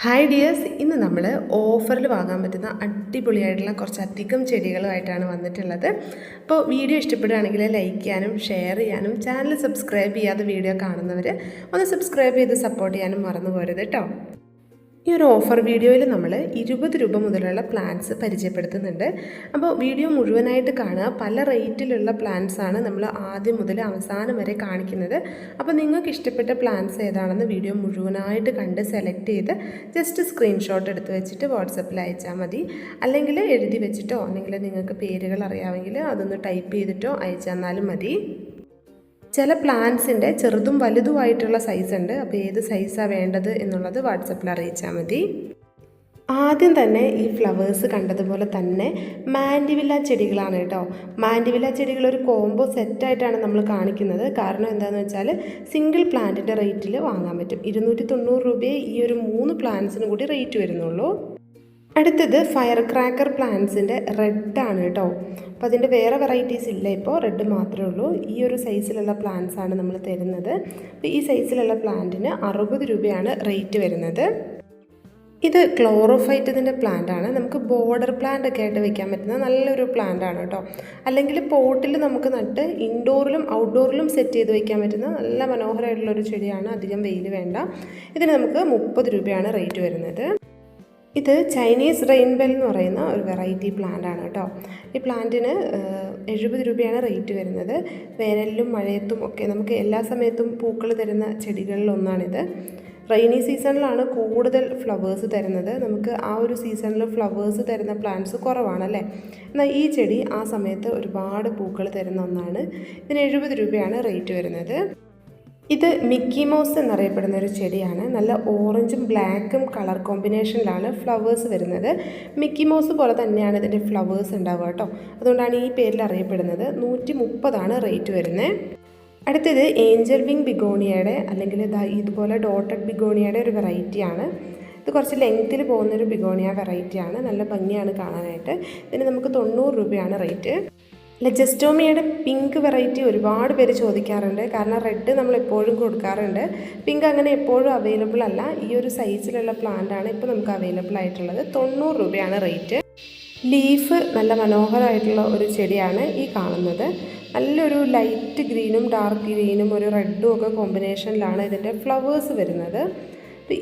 Hi dears, ഇന്ന് നമ്മൾ ഓഫറിൽ വാങ്ങാൻ പറ്റുന്ന അടിപൊളിയായിട്ടുള്ള കുറച്ചധികം ചെടികളുമായിട്ടാണ് വന്നിട്ടുള്ളത്. അപ്പോൾ വീഡിയോ ഇഷ്ടപ്പെടുകയാണെങ്കിൽ ലൈക്ക് ചെയ്യാനും ഷെയർ ചെയ്യാനും ചാനൽ സബ്സ്ക്രൈബ് ചെയ്യാതെ വീഡിയോ കാണുന്നവർ ഒന്ന് സബ്സ്ക്രൈബ് ചെയ്ത് സപ്പോർട്ട് ചെയ്യാനും മറന്നു പോരുത് കേട്ടോ. ഈ ഒരു ഓഫർ വീഡിയോയിൽ നമ്മൾ 20 രൂപ മുതലുള്ള പ്ലാൻസ് പരിചയപ്പെടുത്തുന്നുണ്ട്. അപ്പോൾ വീഡിയോ മുഴുവനായിട്ട് കാണുക. പല റേറ്റിലുള്ള പ്ലാൻസാണ് നമ്മൾ ആദ്യം മുതൽ അവസാനം വരെ കാണിക്കുന്നത്. അപ്പോൾ നിങ്ങൾക്ക് ഇഷ്ടപ്പെട്ട പ്ലാൻസ് ഏതാണെന്ന് വീഡിയോ മുഴുവനായിട്ട് കണ്ട് സെലക്ട് ചെയ്ത് ജസ്റ്റ് സ്ക്രീൻഷോട്ട് എടുത്ത് വെച്ചിട്ട് വാട്സപ്പിൽ അയച്ചാൽ മതി. അല്ലെങ്കിൽ എഴുതി വെച്ചിട്ടോ അല്ലെങ്കിൽ നിങ്ങൾക്ക് പേരുകൾ അറിയാമെങ്കിൽ അതൊന്ന് ടൈപ്പ് ചെയ്തിട്ടോ അയച്ചു തന്നാലും മതി. ചില പ്ലാൻസിൻ്റെ ചെറുതും വലുതുമായിട്ടുള്ള സൈസ് ഉണ്ട്. അപ്പോൾ ഏത് സൈസാണ് വേണ്ടത് എന്നുള്ളത് വാട്സപ്പിൽ അറിയിച്ചാൽ മതി. ആദ്യം തന്നെ ഈ ഫ്ലവേഴ്സ് കണ്ടതുപോലെ തന്നെ മാൻഡിവില്ല ചെടികളാണ് കേട്ടോ. മാൻഡിവില്ല ചെടികൾ ഒരു കോംബോ സെറ്റായിട്ടാണ് നമ്മൾ കാണിക്കുന്നത്. കാരണം എന്താണെന്ന് വെച്ചാൽ സിംഗിൾ പ്ലാന്റിൻ്റെ റേറ്റിൽ വാങ്ങാൻ പറ്റും. 290 രൂപയെ ഈ ഒരു 3 പ്ലാന്റ്സിന് കൂടി റേറ്റ് വരുന്നുള്ളൂ. അടുത്തത് ഫയർ ക്രാക്കർ പ്ലാന്റ്സിൻ്റെ റെഡാണ് കേട്ടോ. അപ്പോൾ അതിൻ്റെ വേറെ വെറൈറ്റീസ് ഇല്ല, ഇപ്പോൾ റെഡ് മാത്രമേ ഉള്ളൂ. ഈ ഒരു സൈസിലുള്ള പ്ലാന്റ്സ് ആണ് നമ്മൾ തരുന്നത്. അപ്പോൾ ഈ സൈസിലുള്ള പ്ലാന്റിന് 60 രൂപയാണ് റേറ്റ് വരുന്നത്. ഇത് ക്ലോറോഫൈറ്റത്തിൻ്റെ പ്ലാന്റ് ആണ്. നമുക്ക് ബോർഡർ പ്ലാന്റ് ഒക്കെ ആയിട്ട് വെക്കാൻ പറ്റുന്ന നല്ലൊരു പ്ലാന്റ് ആണ് കേട്ടോ. അല്ലെങ്കിൽ പോട്ടിൽ നമുക്ക് നട്ട് ഇൻഡോറിലും ഔട്ട്ഡോറിലും സെറ്റ് ചെയ്ത് വെക്കാൻ പറ്റുന്ന നല്ല മനോഹരമായിട്ടുള്ളൊരു ചെടിയാണ്. അധികം വെയിൽ വേണ്ട. ഇതിന് നമുക്ക് 30 രൂപയാണ് റേറ്റ് വരുന്നത്. ഇത് ചൈനീസ് റെയിൻബെൽ എന്ന് പറയുന്ന ഒരു വെറൈറ്റി പ്ലാന്റ് ആണ് കേട്ടോ. ഈ പ്ലാന്റിന് 70 രൂപയാണ് റേറ്റ് വരുന്നത്. വേനലിലും മഴയത്തും ഒക്കെ നമുക്ക് എല്ലാ സമയത്തും പൂക്കൾ തരുന്ന ചെടികളിലൊന്നാണിത്. റെയിനി സീസണിലാണ് കൂടുതൽ ഫ്ലവേഴ്സ് തരുന്നത്. നമുക്ക് ആ ഒരു സീസണിൽ ഫ്ലവേഴ്സ് തരുന്ന പ്ലാന്റ്സ് കുറവാണല്ലേ. എന്നാൽ ഈ ചെടി ആ സമയത്ത് ഒരുപാട് പൂക്കൾ തരുന്ന ഒന്നാണ്. ഇതിന് 70 രൂപയാണ് റേറ്റ് വരുന്നത്. ഇത് മിക്കി മൗസ് എന്നറിയപ്പെടുന്ന ഒരു ചെടിയാണ്. നല്ല ഓറഞ്ചും ബ്ലാക്കും കളർ കോമ്പിനേഷനിലാണ് ഫ്ലവേഴ്സ് വരുന്നത്. മിക്കി മൗസ് പോലെ തന്നെയാണ് ഇതിൻ്റെ ഫ്ലവേഴ്സ് ഉണ്ടാവുക കേട്ടോ. അതുകൊണ്ടാണ് ഈ പേരിൽ അറിയപ്പെടുന്നത്. 130 റേറ്റ് വരുന്നത്. അടുത്തത് ഏഞ്ചൽ വിങ് ബിഗോണിയയുടെ അല്ലെങ്കിൽ ഇതുപോലെ ഡോട്ടഡ് ബിഗോണിയയുടെ ഒരു വെറൈറ്റിയാണ്. ഇത് കുറച്ച് ലെങ്ത്തിൽ പോകുന്നൊരു ബിഗോണിയ വെറൈറ്റിയാണ്. നല്ല ഭംഗിയാണ് കാണാനായിട്ട്. ഇതിന് നമുക്ക് 90 രൂപയാണ് റേറ്റ്. ലെജസ്റ്റോമിയയുടെ പിങ്ക് വെറൈറ്റി ഒരുപാട് പേര് ചോദിക്കാറുണ്ട്. കാരണം റെഡ് നമ്മൾ എപ്പോഴും കൊടുക്കാറുണ്ട്, പിങ്ക് അങ്ങനെ എപ്പോഴും അവൈലബിൾ അല്ല. ഈ ഒരു സൈസിലുള്ള പ്ലാന്റാണ് ഇപ്പോൾ നമുക്ക് അവൈലബിൾ ആയിട്ടുള്ളത്. 90 രൂപയാണ് റേറ്റ്. ലീഫ് നല്ല മനോഹരമായിട്ടുള്ള ഒരു ചെടിയാണ് ഈ കാണുന്നത്. നല്ലൊരു ലൈറ്റ് ഗ്രീനും ഡാർക്ക് ഗ്രീനും ഒരു റെഡും ഒക്കെ കോമ്പിനേഷനിലാണ് ഇതിൻ്റെ ഫ്ലവേഴ്സ് വരുന്നത്.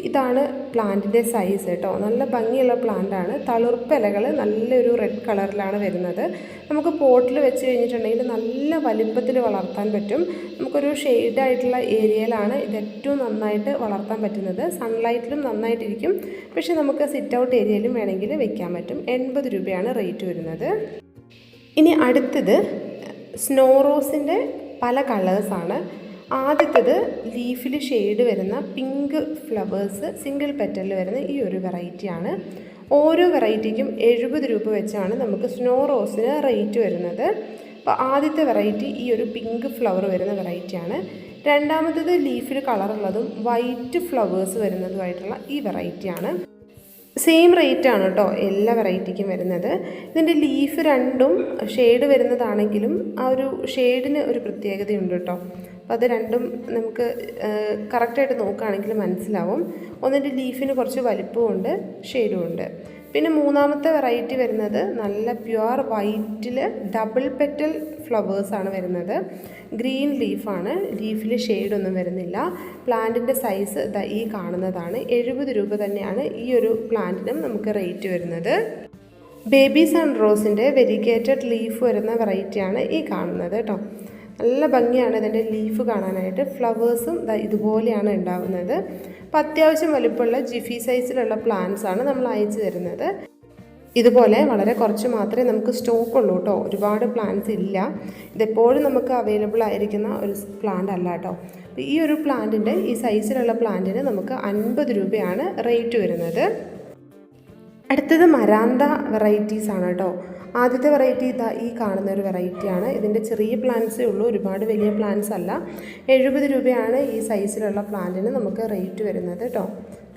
ഇതാണ് പ്ലാന്റിൻ്റെ സൈസ് കേട്ടോ. നല്ല ഭംഗിയുള്ള പ്ലാന്റാണ്. തളിർപ്പ് ഇലകൾ നല്ലൊരു റെഡ് കളറിലാണ് വരുന്നത്. നമുക്ക് പോട്ടിൽ വെച്ച് കഴിഞ്ഞിട്ടുണ്ടെങ്കിൽ നല്ല വലിപ്പത്തിൽ വളർത്താൻ പറ്റും. നമുക്കൊരു ഷെയ്ഡായിട്ടുള്ള ഏരിയയിലാണ് ഇത് ഏറ്റവും നന്നായിട്ട് വളർത്താൻ പറ്റുന്നത്. സൺലൈറ്റിലും നന്നായിട്ടിരിക്കും. പക്ഷേ നമുക്ക് സിറ്റ് ഔട്ട് ഏരിയയിലും വേണമെങ്കിൽ വെക്കാൻ പറ്റും. 80 രൂപയാണ് റേറ്റ് വരുന്നത്. ഇനി അടുത്തത് സ്നോ റോസിൻ്റെ പല കളേഴ്സാണ്. ആദ്യത്തേത് ലീഫിൽ ഷെയ്ഡ് വരുന്ന പിങ്ക് ഫ്ലവേഴ്സ് സിംഗിൾ പെറ്റലിൽ വരുന്ന ഈ ഒരു വെറൈറ്റിയാണ്. ഓരോ വെറൈറ്റിക്കും 70 രൂപ വെച്ചാണ് നമുക്ക് സ്നോ റോസിന് റേറ്റ് വരുന്നത്. അപ്പോൾ ആദ്യത്തെ വെറൈറ്റി ഈ ഒരു പിങ്ക് ഫ്ലവർ വരുന്ന വെറൈറ്റിയാണ്. രണ്ടാമത്തേത് ലീഫിൽ കളറുള്ളതും വൈറ്റ് ഫ്ലവേഴ്സ് വരുന്നതുമായിട്ടുള്ള ഈ വെറൈറ്റിയാണ്. സെയിം റേറ്റ് ആണ് കേട്ടോ എല്ലാ വെറൈറ്റിക്കും വരുന്നത്. ഇതിൻ്റെ ലീഫ് രണ്ടും ഷെയ്ഡ് വരുന്നതാണെങ്കിലും ആ ഒരു ഷെയ്ഡിന് ഒരു പ്രത്യേകതയുണ്ട് കേട്ടോ. അപ്പോൾ അത് രണ്ടും നമുക്ക് കറക്റ്റായിട്ട് നോക്കുകയാണെങ്കിൽ മനസ്സിലാവും. ഒന്നിൻ്റെ ലീഫിന് കുറച്ച് വലിപ്പമുണ്ട്, ഷെയ്ഡുമുണ്ട്. പിന്നെ മൂന്നാമത്തെ വെറൈറ്റി വരുന്നത് നല്ല പ്യുവർ വൈറ്റിൽ ഡബിൾ പെറ്റൽ ഫ്ലവേഴ്സാണ് വരുന്നത്. ഗ്രീൻ ലീഫാണ്. ലീഫിൽ ഷെയ്ഡൊന്നും വരുന്നില്ല. പ്ലാന്റിൻ്റെ സൈസ് ഈ കാണുന്നതാണ്. 70 രൂപ തന്നെയാണ് ഈ ഒരു പ്ലാന്റിനും നമുക്ക് റേറ്റ് വരുന്നത്. ബേബി സൺ റോസിൻ്റെ വെരിഗേറ്റഡ് ലീഫ് വരുന്ന വെറൈറ്റിയാണ് ഈ കാണുന്നത് കേട്ടോ. നല്ല ഭംഗിയാണ് ഇതിൻ്റെ ലീഫ് കാണാനായിട്ട്. ഫ്ലവേഴ്സും ഇതുപോലെയാണ് ഉണ്ടാകുന്നത്. അപ്പോൾ അത്യാവശ്യം വലുപ്പമുള്ള ജിഫി സൈസിലുള്ള പ്ലാന്റ്സ് ആണ് നമ്മൾ അയച്ചു തരുന്നത്. ഇതുപോലെ വളരെ കുറച്ച് മാത്രമേ നമുക്ക് സ്റ്റോക്ക് ഉള്ളൂ കേട്ടോ. ഒരുപാട് പ്ലാന്റ്സ് ഇല്ല. ഇതെപ്പോഴും നമുക്ക് അവൈലബിൾ ആയിരിക്കുന്ന ഒരു പ്ലാന്റ് അല്ല കേട്ടോ. ഈ ഒരു പ്ലാന്റിൻ്റെ ഈ സൈസിലുള്ള പ്ലാന്റിന് നമുക്ക് 50 രൂപയാണ് റേറ്റ് വരുന്നത്. അടുത്തത് മരാന്ത വെറൈറ്റീസ് ആണ് കേട്ടോ. ആദ്യത്തെ വെറൈറ്റി ഈ കാണുന്ന ഒരു വെറൈറ്റിയാണ്. ഇതിൻ്റെ ചെറിയ പ്ലാന്റ്സേ ഉള്ളൂ, ഒരുപാട് വലിയ പ്ലാന്റ്സ് അല്ല. 70 രൂപയാണ് ഈ സൈസിലുള്ള പ്ലാന്റിന് നമുക്ക് റേറ്റ് വരുന്നത് കേട്ടോ.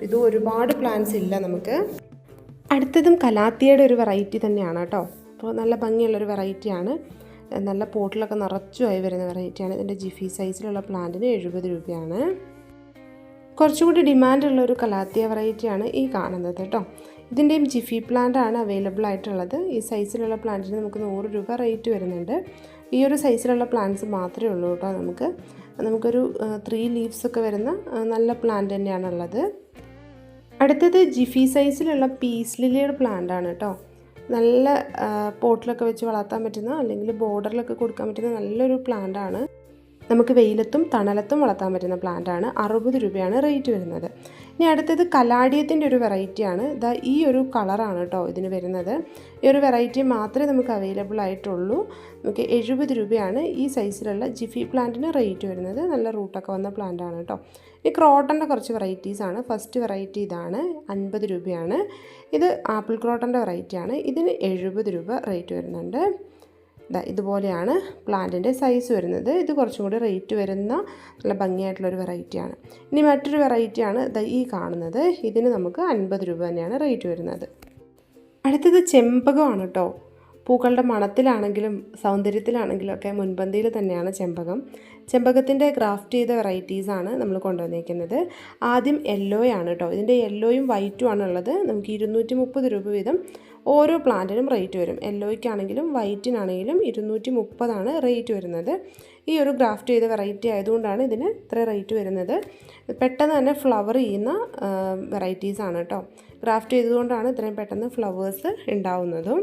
ഇത് ഒരുപാട് പ്ലാന്റ്സ് ഇല്ല നമുക്ക്. അടുത്തതും കലാത്തിയുടെ ഒരു വെറൈറ്റി തന്നെയാണ് കേട്ടോ. അപ്പോൾ നല്ല ഭംഗിയുള്ളൊരു വെറൈറ്റിയാണ്. നല്ല പോട്ടിലൊക്കെ നിറച്ചുമായി വരുന്ന വെറൈറ്റിയാണ്. ഇതിൻ്റെ ജിഫി സൈസിലുള്ള പ്ലാന്റിന് 70 രൂപയാണ്. കുറച്ചുകൂടി ഡിമാൻഡുള്ള ഒരു കലാത്തിയ വെറൈറ്റിയാണ് ഈ കാണുന്നത് കേട്ടോ. ഇതിൻ്റെയും ജിഫി പ്ലാന്റ് ആണ് അവൈലബിൾ ആയിട്ടുള്ളത്. ഈ സൈസിലുള്ള പ്ലാന്റിന് നമുക്ക് 100 രൂപ റേറ്റ് വരുന്നുണ്ട്. ഈ ഒരു സൈസിലുള്ള പ്ലാന്റ്സ് മാത്രമേ ഉള്ളൂ കേട്ടോ. നമുക്കൊരു 3 ലീവ്സ് ഒക്കെ വരുന്ന നല്ല പ്ലാന്റ് തന്നെയാണുള്ളത്. അടുത്തത് ജിഫി സൈസിലുള്ള പീസ് ലില്ലിയുടെ പ്ലാന്റ് ആണ് കേട്ടോ. നല്ല പോട്ടിലൊക്കെ വെച്ച് വളർത്താൻ പറ്റുന്ന അല്ലെങ്കിൽ ബോർഡറിലൊക്കെ കൊടുക്കാൻ പറ്റുന്ന നല്ലൊരു പ്ലാന്റ് ആണ്. നമുക്ക് വെയിലത്തും തണലത്തും വളർത്താൻ പറ്റുന്ന പ്ലാന്റാണ്. 60 രൂപയാണ് റേറ്റ് വരുന്നത്. ഇനി അടുത്തത് കലാഡിയത്തിൻ്റെ ഒരു വെറൈറ്റിയാണ്. ഈ ഒരു കളറാണ് കേട്ടോ ഇതിന് വരുന്നത്. ഈ ഒരു വെറൈറ്റി മാത്രമേ നമുക്ക് അവൈലബിൾ ആയിട്ടുള്ളൂ. നമുക്ക് 70 രൂപയാണ് ഈ സൈസിലുള്ള ജിഫി പ്ലാന്റിന് റേറ്റ് വരുന്നത്. നല്ല റൂട്ടൊക്കെ വന്ന പ്ലാന്റാണ് കേട്ടോ. ഈ ക്രോട്ടൻ്റെ കുറച്ച് വെറൈറ്റീസാണ്. ഫസ്റ്റ് വെറൈറ്റി ഇതാണ്, 50 രൂപയാണ്. ഇത് ആപ്പിൾ ക്രോട്ടൻ്റെ വെറൈറ്റിയാണ്. ഇതിന് 70 രൂപ റേറ്റ് വരുന്നുണ്ട്. ഇതുപോലെയാണ് പ്ലാന്റിൻ്റെ സൈസ് വരുന്നത്. ഇത് കുറച്ചും കൂടി റേറ്റ് വരുന്ന നല്ല ഭംഗിയായിട്ടുള്ളൊരു വെറൈറ്റിയാണ്. ഇനി മറ്റൊരു വെറൈറ്റിയാണ് ഈ കാണുന്നത്. ഇതിന് നമുക്ക് 50 രൂപ തന്നെയാണ് റേറ്റ് വരുന്നത്. അടുത്തത് ചെമ്പകമാണ് കേട്ടോ. പൂക്കളുടെ മണത്തിലാണെങ്കിലും സൗന്ദര്യത്തിലാണെങ്കിലും ഒക്കെ മുൻപന്തിയിൽ തന്നെയാണ് ചെമ്പകത്തിൻ്റെ ഗ്രാഫ്റ്റ് ചെയ്ത വെറൈറ്റീസാണ് നമ്മൾ കൊണ്ടുവന്നിരിക്കുന്നത്. ആദ്യം യെല്ലോയാണ് കേട്ടോ. ഇതിൻ്റെ യെല്ലോയും വൈറ്റും ആണുള്ളത്. നമുക്ക് 230 രൂപ വീതം ഓരോ പ്ലാന്റിനും റേറ്റ് വരും. യെല്ലോയ്ക്കാണെങ്കിലും വൈറ്റിനാണെങ്കിലും 230 റേറ്റ് വരുന്നത്. ഈ ഒരു ഗ്രാഫ്റ്റ് ചെയ്ത വെറൈറ്റി ആയതുകൊണ്ടാണ് ഇതിന് ഇത്ര റേറ്റ് വരുന്നത്. പെട്ടെന്ന് തന്നെ ഫ്ലവർ ചെയ്യുന്ന വെറൈറ്റീസാണ് കേട്ടോ. ഗ്രാഫ്റ്റ് ചെയ്തതുകൊണ്ടാണ് ഇത്രയും പെട്ടെന്ന് ഫ്ലവേഴ്സ് ഉണ്ടാവുന്നതും.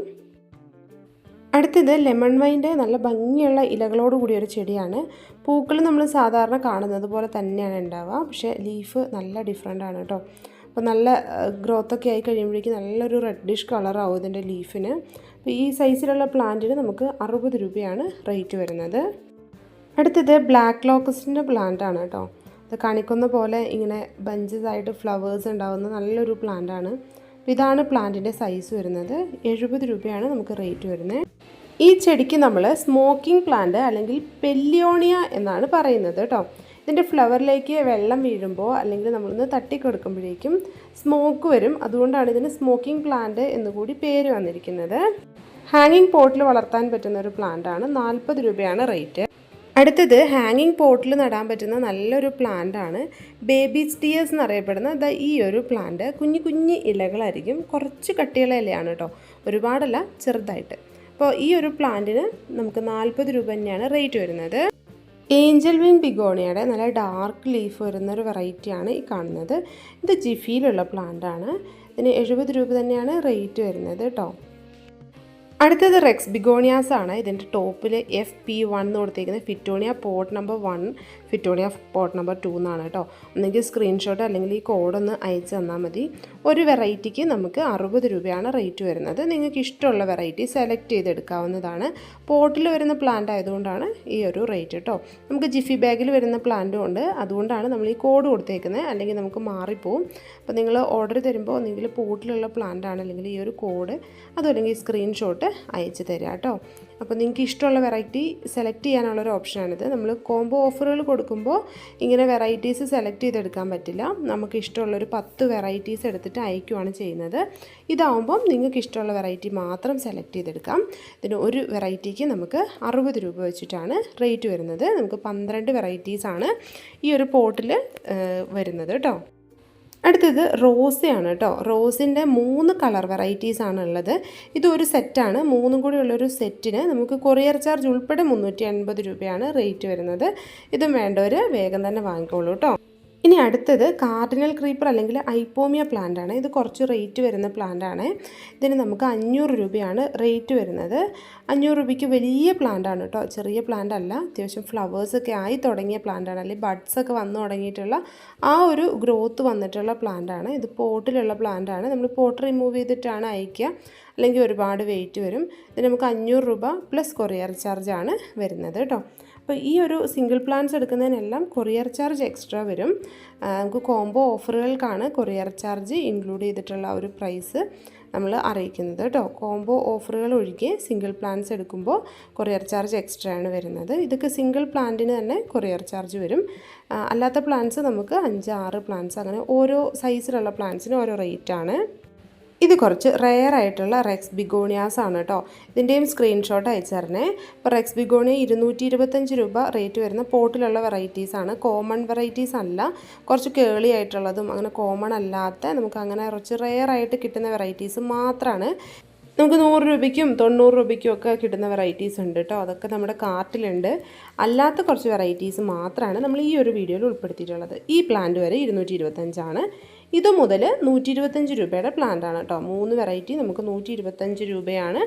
അടുത്തത് ലെമൺ വൈൻ്റെ നല്ല ഭംഗിയുള്ള ഇലകളോട് കൂടിയ ഒരു ചെടിയാണ്. പൂക്കൾ നമ്മൾ സാധാരണ കാണുന്നത് പോലെ തന്നെയാണ് ഉണ്ടാവുക. പക്ഷേ ലീഫ് നല്ല ഡിഫറെൻ്റ് ആണ് കേട്ടോ. അപ്പോൾ നല്ല ഗ്രോത്തൊക്കെ ആയി കഴിയുമ്പോഴേക്കും നല്ലൊരു റെഡിഷ് കളറാവും ഇതിൻ്റെ ലീഫിന്. അപ്പോൾ ഈ സൈസിലുള്ള പ്ലാന്റിന് നമുക്ക് 60 രൂപയാണ് റേറ്റ് വരുന്നത്. അടുത്തത് ബ്ലാക്ക് ലോക്കസിൻ്റെ പ്ലാന്റാണ് കേട്ടോ. ഇത് കാണിക്കുന്ന പോലെ ഇങ്ങനെ ബഞ്ചസ് ആയിട്ട് ഫ്ലവേഴ്സ് ഉണ്ടാകുന്ന നല്ലൊരു പ്ലാന്റാണ്. ഇതാണ് പ്ലാന്റിൻ്റെ സൈസ് വരുന്നത്. 70 രൂപയാണ് നമുക്ക് റേറ്റ് വരുന്നത്. ഈ ചെടിക്ക് നമ്മൾ സ്മോക്കിംഗ് പ്ലാന്റ് അല്ലെങ്കിൽ പെല്ലിയോണിയ എന്നാണ് പറയുന്നത് കേട്ടോ. ഇതിൻ്റെ ഫ്ലവറിലേക്ക് വെള്ളം വീഴുമ്പോൾ അല്ലെങ്കിൽ നമ്മളൊന്ന് തട്ടിക്കൊടുക്കുമ്പോഴേക്കും സ്മോക്ക് വരും. അതുകൊണ്ടാണ് ഇതിന് സ്മോക്കിംഗ് പ്ലാന്റ് എന്നുകൂടി പേര് വന്നിരിക്കുന്നത്. ഹാങ്ങിങ് പോട്ടിൽ വളർത്താൻ പറ്റുന്ന ഒരു പ്ലാന്റാണ്. 40 രൂപയാണ് റേറ്റ്. അടുത്തത് ഹാങ്ങിങ് പോട്ടിൽ നടാൻ പറ്റുന്ന നല്ലൊരു പ്ലാന്റാണ്. ബേബി സ്റ്റിയേഴ്സ് എന്നറിയപ്പെടുന്ന ഈ ഒരു പ്ലാന്റ്. കുഞ്ഞു ഇലകളായിരിക്കും. കുറച്ച് കട്ടിയുള്ള ഇലയാണ് കേട്ടോ. ഒരുപാടല്ല, ചെറുതായിട്ട്. അപ്പോൾ ഈ ഒരു പ്ലാന്റിന് നമുക്ക് 40 രൂപ തന്നെയാണ് റേറ്റ് വരുന്നത്. ഏഞ്ചൽ വിങ് ബിഗോണിയയുടെ നല്ല ഡാർക്ക് ലീഫ് വരുന്നൊരു വെറൈറ്റിയാണ് ഈ കാണുന്നത്. ഇത് ജിഫിയിലുള്ള പ്ലാന്റാണ്. ഇതിന് 70 രൂപ തന്നെയാണ് റേറ്റ് വരുന്നത് കേട്ടോ. അടുത്തത് റെക്സ് ബിഗോണിയാസ് ആണ്. ഇതിൻ്റെ ടോപ്പിൽ FP1 എന്ന് കൊടുത്തേക്കുന്നത് fittonia pot number 1, fittonia pot number 2 എന്നാണ് കേട്ടോ. ഒന്നെങ്കിൽ സ്ക്രീൻഷോട്ട് അല്ലെങ്കിൽ ഈ കോഡൊന്ന് അയച്ചു തന്നാൽ മതി. ഒരു വെറൈറ്റിക്ക് നമുക്ക് 60 രൂപയാണ് റേറ്റ് വരുന്നത്. നിങ്ങൾക്ക് ഇഷ്ടമുള്ള വെറൈറ്റി സെലക്ട് ചെയ്തെടുക്കാവുന്നതാണ്. പോട്ടിൽ വരുന്ന പ്ലാന്റ് ആയതുകൊണ്ടാണ് ഈ ഒരു റേറ്റ് കേട്ടോ. നമുക്ക് ജിഫി ബാഗിൽ വരുന്ന പ്ലാന്റും ഉണ്ട്. അതുകൊണ്ടാണ് നമ്മൾ ഈ കോഡ് കൊടുത്തേക്കുന്നത്. അല്ലെങ്കിൽ നമുക്ക് മാറിപ്പോവും. അപ്പോൾ നിങ്ങൾ ഓർഡർ തരുമ്പോൾ ഒന്നെങ്കിൽ പോട്ടിലുള്ള പ്ലാന്റ് ആണ്, അല്ലെങ്കിൽ ഈ ഒരു കോഡ്, അതുമല്ലെങ്കിൽ സ്ക്രീൻഷോട്ട് അയച്ചു തരാം കേട്ടോ. അപ്പോൾ നിങ്ങൾക്ക് ഇഷ്ടമുള്ള വെറൈറ്റി സെലക്ട് ചെയ്യാനുള്ളൊരു ഓപ്ഷനാണിത്. നമ്മൾ കോംബോ ഓഫറുകൾ കൊടുക്കുമ്പോൾ ഇങ്ങനെ വെറൈറ്റീസ് സെലക്ട് ചെയ്തെടുക്കാൻ പറ്റില്ല. നമുക്ക് ഇഷ്ടമുള്ളൊരു 10 വെറൈറ്റീസ് എടുത്തിട്ട് അയക്കുകയാണ് ചെയ്യുന്നത്. ഇതാവുമ്പം നിങ്ങൾക്ക് ഇഷ്ടമുള്ള വെറൈറ്റി മാത്രം സെലക്ട് ചെയ്തെടുക്കാം. ഇതിന് ഒരു വെറൈറ്റിക്ക് നമുക്ക് 60 രൂപ വെച്ചിട്ടാണ് റേറ്റ് വരുന്നത്. നമുക്ക് 12 വെറൈറ്റീസാണ് ഈ ഒരു പോട്ടിൽ വരുന്നത് കേട്ടോ. അടുത്തത് റോസയാണ് കേട്ടോ. റോസിൻ്റെ 3 കളർ വെറൈറ്റീസാണ് ഉള്ളത്. ഇതൊരു സെറ്റാണ്. 3 കൂടി ഉള്ളൊരു സെറ്റിന് നമുക്ക് കൊറിയർ ചാർജ് ഉൾപ്പെടെ 350 രൂപയാണ് റേറ്റ് വരുന്നത്. ഇതും വേണ്ടവർ വേഗം തന്നെ വാങ്ങിക്കോളൂ കേട്ടോ. ഇനി അടുത്തത് കാർഡിനൽ ക്രീപ്പർ അല്ലെങ്കിൽ ഐപ്പോമിയ പ്ലാന്റ് ആണ്. ഇത് കുറച്ച് റേറ്റ് വരുന്ന പ്ലാന്റ് ആണ്. ഇതിന് നമുക്ക് 500 രൂപയാണ് റേറ്റ് വരുന്നത്. 500 രൂപയ്ക്ക് വലിയ പ്ലാന്റ് ആണ് കേട്ടോ. ചെറിയ പ്ലാന്റ് അല്ല. അത്യാവശ്യം ഫ്ലവേഴ്സൊക്കെ ആയി തുടങ്ങിയ പ്ലാന്റ് ആണ്. അല്ലെങ്കിൽ ബഡ്സൊക്കെ വന്നു തുടങ്ങിയിട്ടുള്ള ആ ഒരു ഗ്രോത്ത് വന്നിട്ടുള്ള പ്ലാന്റ് ആണ്. ഇത് പോട്ടിലുള്ള പ്ലാന്റ് ആണ്. നമ്മൾ പോട്ട് റിമൂവ് ചെയ്തിട്ടാണ് അയക്കുക. അല്ലെങ്കിൽ ഒരുപാട് വെയിറ്റ് വരും. ഇതിന് നമുക്ക് 500 രൂപ പ്ലസ് കൊറിയർ ചാർജാണ് വരുന്നത് കേട്ടോ. അപ്പോൾ ഈ ഒരു സിംഗിൾ പ്ലാന്റ്സ് എടുക്കുന്നതിനെല്ലാം കൊറിയർ ചാർജ് എക്സ്ട്രാ വരും. നമുക്ക് കോംബോ ഓഫറുകൾക്കാണ് കൊറിയർ ചാർജ് ഇൻക്ലൂഡ് ചെയ്തിട്ടുള്ള ഒരു പ്രൈസ് നമ്മൾ അറിയിക്കുന്നത് കേട്ടോ. കോംബോ ഓഫറുകൾ ഒഴികെ സിംഗിൾ പ്ലാന്റ്സ് എടുക്കുമ്പോൾ കൊറിയർ ചാർജ് എക്സ്ട്രാ ആണ് വരുന്നത്. ഇതൊക്കെ സിംഗിൾ പ്ലാന്റിന് തന്നെ കൊറിയർ ചാർജ് വരും. അല്ലാത്ത പ്ലാന്റ്സ് നമുക്ക് 5-6 പ്ലാന്റ്സ് അങ്ങനെ ഓരോ സൈസിലുള്ള പ്ലാന്റ്സിന് ഓരോ റേറ്റാണ്. ഇത് കുറച്ച് റെയർ ആയിട്ടുള്ള റെക്സ് ബിഗോണിയാസ് ആണ് കേട്ടോ. ഇതിൻ്റെയും സ്ക്രീൻഷോട്ട് അയച്ചു തരണേ. ഇപ്പോൾ റെക്സ് ബിഗോണിയ 225 രൂപ റേറ്റ് വരുന്ന പോട്ടിലുള്ള വെറൈറ്റീസാണ്. കോമൺ വെറൈറ്റീസ് അല്ല, കുറച്ച് കേളി ആയിട്ടുള്ളതും അങ്ങനെ കോമൺ അല്ലാത്ത നമുക്ക് അങ്ങനെ കുറച്ച് റെയർ ആയിട്ട് കിട്ടുന്ന വെറൈറ്റീസ് മാത്രമാണ്. നമുക്ക് 100 രൂപയ്ക്കും 90 രൂപയ്ക്കും ഒക്കെ കിട്ടുന്ന വെറൈറ്റീസ് ഉണ്ട് കേട്ടോ. അതൊക്കെ നമ്മുടെ കാർട്ടിലുണ്ട്. അല്ലാത്ത കുറച്ച് വെറൈറ്റീസ് മാത്രമാണ് നമ്മൾ ഈ ഒരു വീഡിയോയിൽ ഉൾപ്പെടുത്തിയിട്ടുള്ളത്. ഈ പ്ലാന്റ് വരെ 225 ഇത് മുതൽ 125 രൂപയുടെ പ്ലാന്റ് ആണ് കേട്ടോ. 3 വെറൈറ്റി നമുക്ക് 125 രൂപയാണ്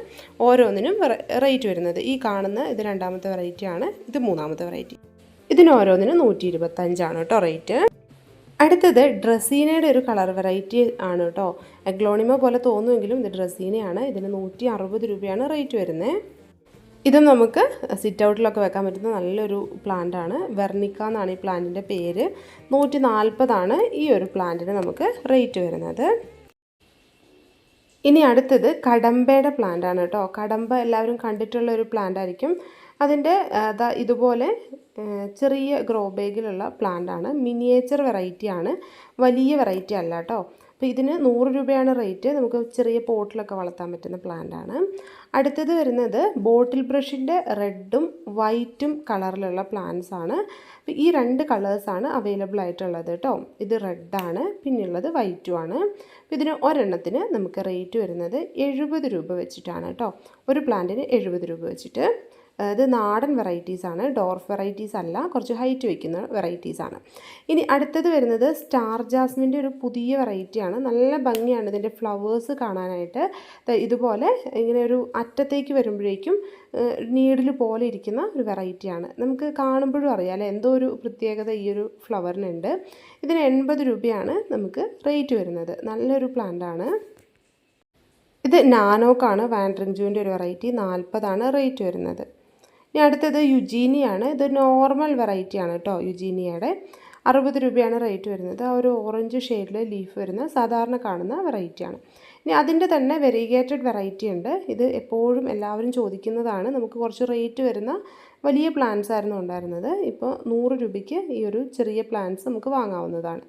ഓരോന്നിനും റേറ്റ് വരുന്നത്. ഈ കാണുന്ന ഇത് രണ്ടാമത്തെ വെറൈറ്റിയാണ്, ഇത് മൂന്നാമത്തെ വെറൈറ്റി. ഇതിന് ഓരോന്നിനും 125 കേട്ടോ റേറ്റ്. അടുത്തത് ഡ്രസീനയുടെ ഒരു കളർ വെറൈറ്റി ആണ് കേട്ടോ. എഗ്ലോണിമ പോലെ തോന്നുമെങ്കിലും ഇത് ഡ്രസീനയാണ്. ഇതിന് 160 രൂപയാണ് റേറ്റ് വരുന്നത്. ഇതും നമുക്ക് സിറ്റ് ഔട്ടിലൊക്കെ വെക്കാൻ പറ്റുന്ന നല്ലൊരു പ്ലാന്റാണ്. വെർണിക്ക എന്നാണ് ഈ പ്ലാന്റിൻ്റെ പേര്. 140 ഈ ഒരു പ്ലാന്റിന് നമുക്ക് റേറ്റ് വരുന്നത്. ഇനി അടുത്തത് കടമ്പയുടെ പ്ലാന്റാണ് കേട്ടോ. കടമ്പ എല്ലാവരും കണ്ടിട്ടുള്ള ഒരു പ്ലാന്റ് ആയിരിക്കും. അതിൻ്റെ ഇതുപോലെ ചെറിയ ഗ്രോ ബാഗിലുള്ള പ്ലാന്റാണ്. മിനിയേച്ചർ വെറൈറ്റിയാണ്, വലിയ വെറൈറ്റി അല്ല കേട്ടോ. അപ്പോൾ ഇതിന് 100 രൂപയാണ് റേറ്റ്. നമുക്ക് ചെറിയ പോട്ടിലൊക്കെ വളർത്താൻ പറ്റുന്ന പ്ലാന്റാണ്. അടുത്തത് വരുന്നത് ബോട്ടിൽ ബ്രഷിൻ്റെ റെഡും വൈറ്റും കളറിലുള്ള പ്ലാന്റ്സ് ആണ്. അപ്പോൾ ഈ 2 കളേഴ്സാണ് അവൈലബിൾ ആയിട്ടുള്ളത് കേട്ടോ. ഇത് റെഡാണ്, പിന്നെയുള്ളത് വൈറ്റുമാണ്. ഇതിന് ഒരെണ്ണത്തിന് നമുക്ക് റേറ്റ് വരുന്നത് 70 രൂപ വെച്ചിട്ടാണ് കേട്ടോ. ഒരു പ്ലാന്റിന് 70 രൂപ വെച്ചിട്ട്. ഇത് നാടൻ വെറൈറ്റീസാണ്, ഡോർഫ് വെറൈറ്റീസ് അല്ല, കുറച്ച് ഹൈറ്റ് വയ്ക്കുന്ന വെറൈറ്റീസാണ്. ഇനി അടുത്തത് വരുന്നത് സ്റ്റാർ ജാസ്മിൻ്റെ ഒരു പുതിയ വെറൈറ്റിയാണ്. നല്ല ഭംഗിയാണ് ഇതിൻ്റെ ഫ്ലവേഴ്സ് കാണാനായിട്ട്. ഇതുപോലെ ഇങ്ങനെ ഒരു അറ്റത്തേക്ക് വരുമ്പോഴേക്കും നീഡിൽ പോലെ ഇരിക്കുന്ന ഒരു വെറൈറ്റിയാണ്. നമുക്ക് കാണുമ്പോഴും അറിയാം എന്തോ ഒരു പ്രത്യേകത ഈ ഒരു ഫ്ലവറിനുണ്ട്. ഇതിന് 80 രൂപയാണ് നമുക്ക് റേറ്റ് വരുന്നത്. നല്ലൊരു പ്ലാന്റാണ്. ഇത് നാനോക്കാണ്, വാൻഡ്രിങ്ജുവിൻ്റെ ഒരു വെറൈറ്റി. 40 റേറ്റ് വരുന്നത്. ഇനി അടുത്തത് യുജീനിയാണ്. ഇത് നോർമൽ വെറൈറ്റിയാണ് കേട്ടോ. യുജീനിയയുടെ 60 രൂപയാണ് റേറ്റ് വരുന്നത്. ആ ഒരു ഓറഞ്ച് ഷെയ്ഡിൽ ലീഫ് വരുന്ന സാധാരണ കാണുന്ന വെറൈറ്റിയാണ്. ഇനി അതിൻ്റെ തന്നെ വെരിഗേറ്റഡ് വെറൈറ്റി ഉണ്ട്. ഇത് എപ്പോഴും എല്ലാവരും ചോദിക്കുന്നതാണ്. നമുക്ക് കുറച്ച് റേറ്റ് വരുന്ന വലിയ പ്ലാന്റ്സ് ആയിരുന്നു ഉണ്ടായിരുന്നത്. ഇപ്പോൾ 100 രൂപയ്ക്ക് ഈ ഒരു ചെറിയ പ്ലാന്റ്സ് നമുക്ക് വാങ്ങാവുന്നതാണ്.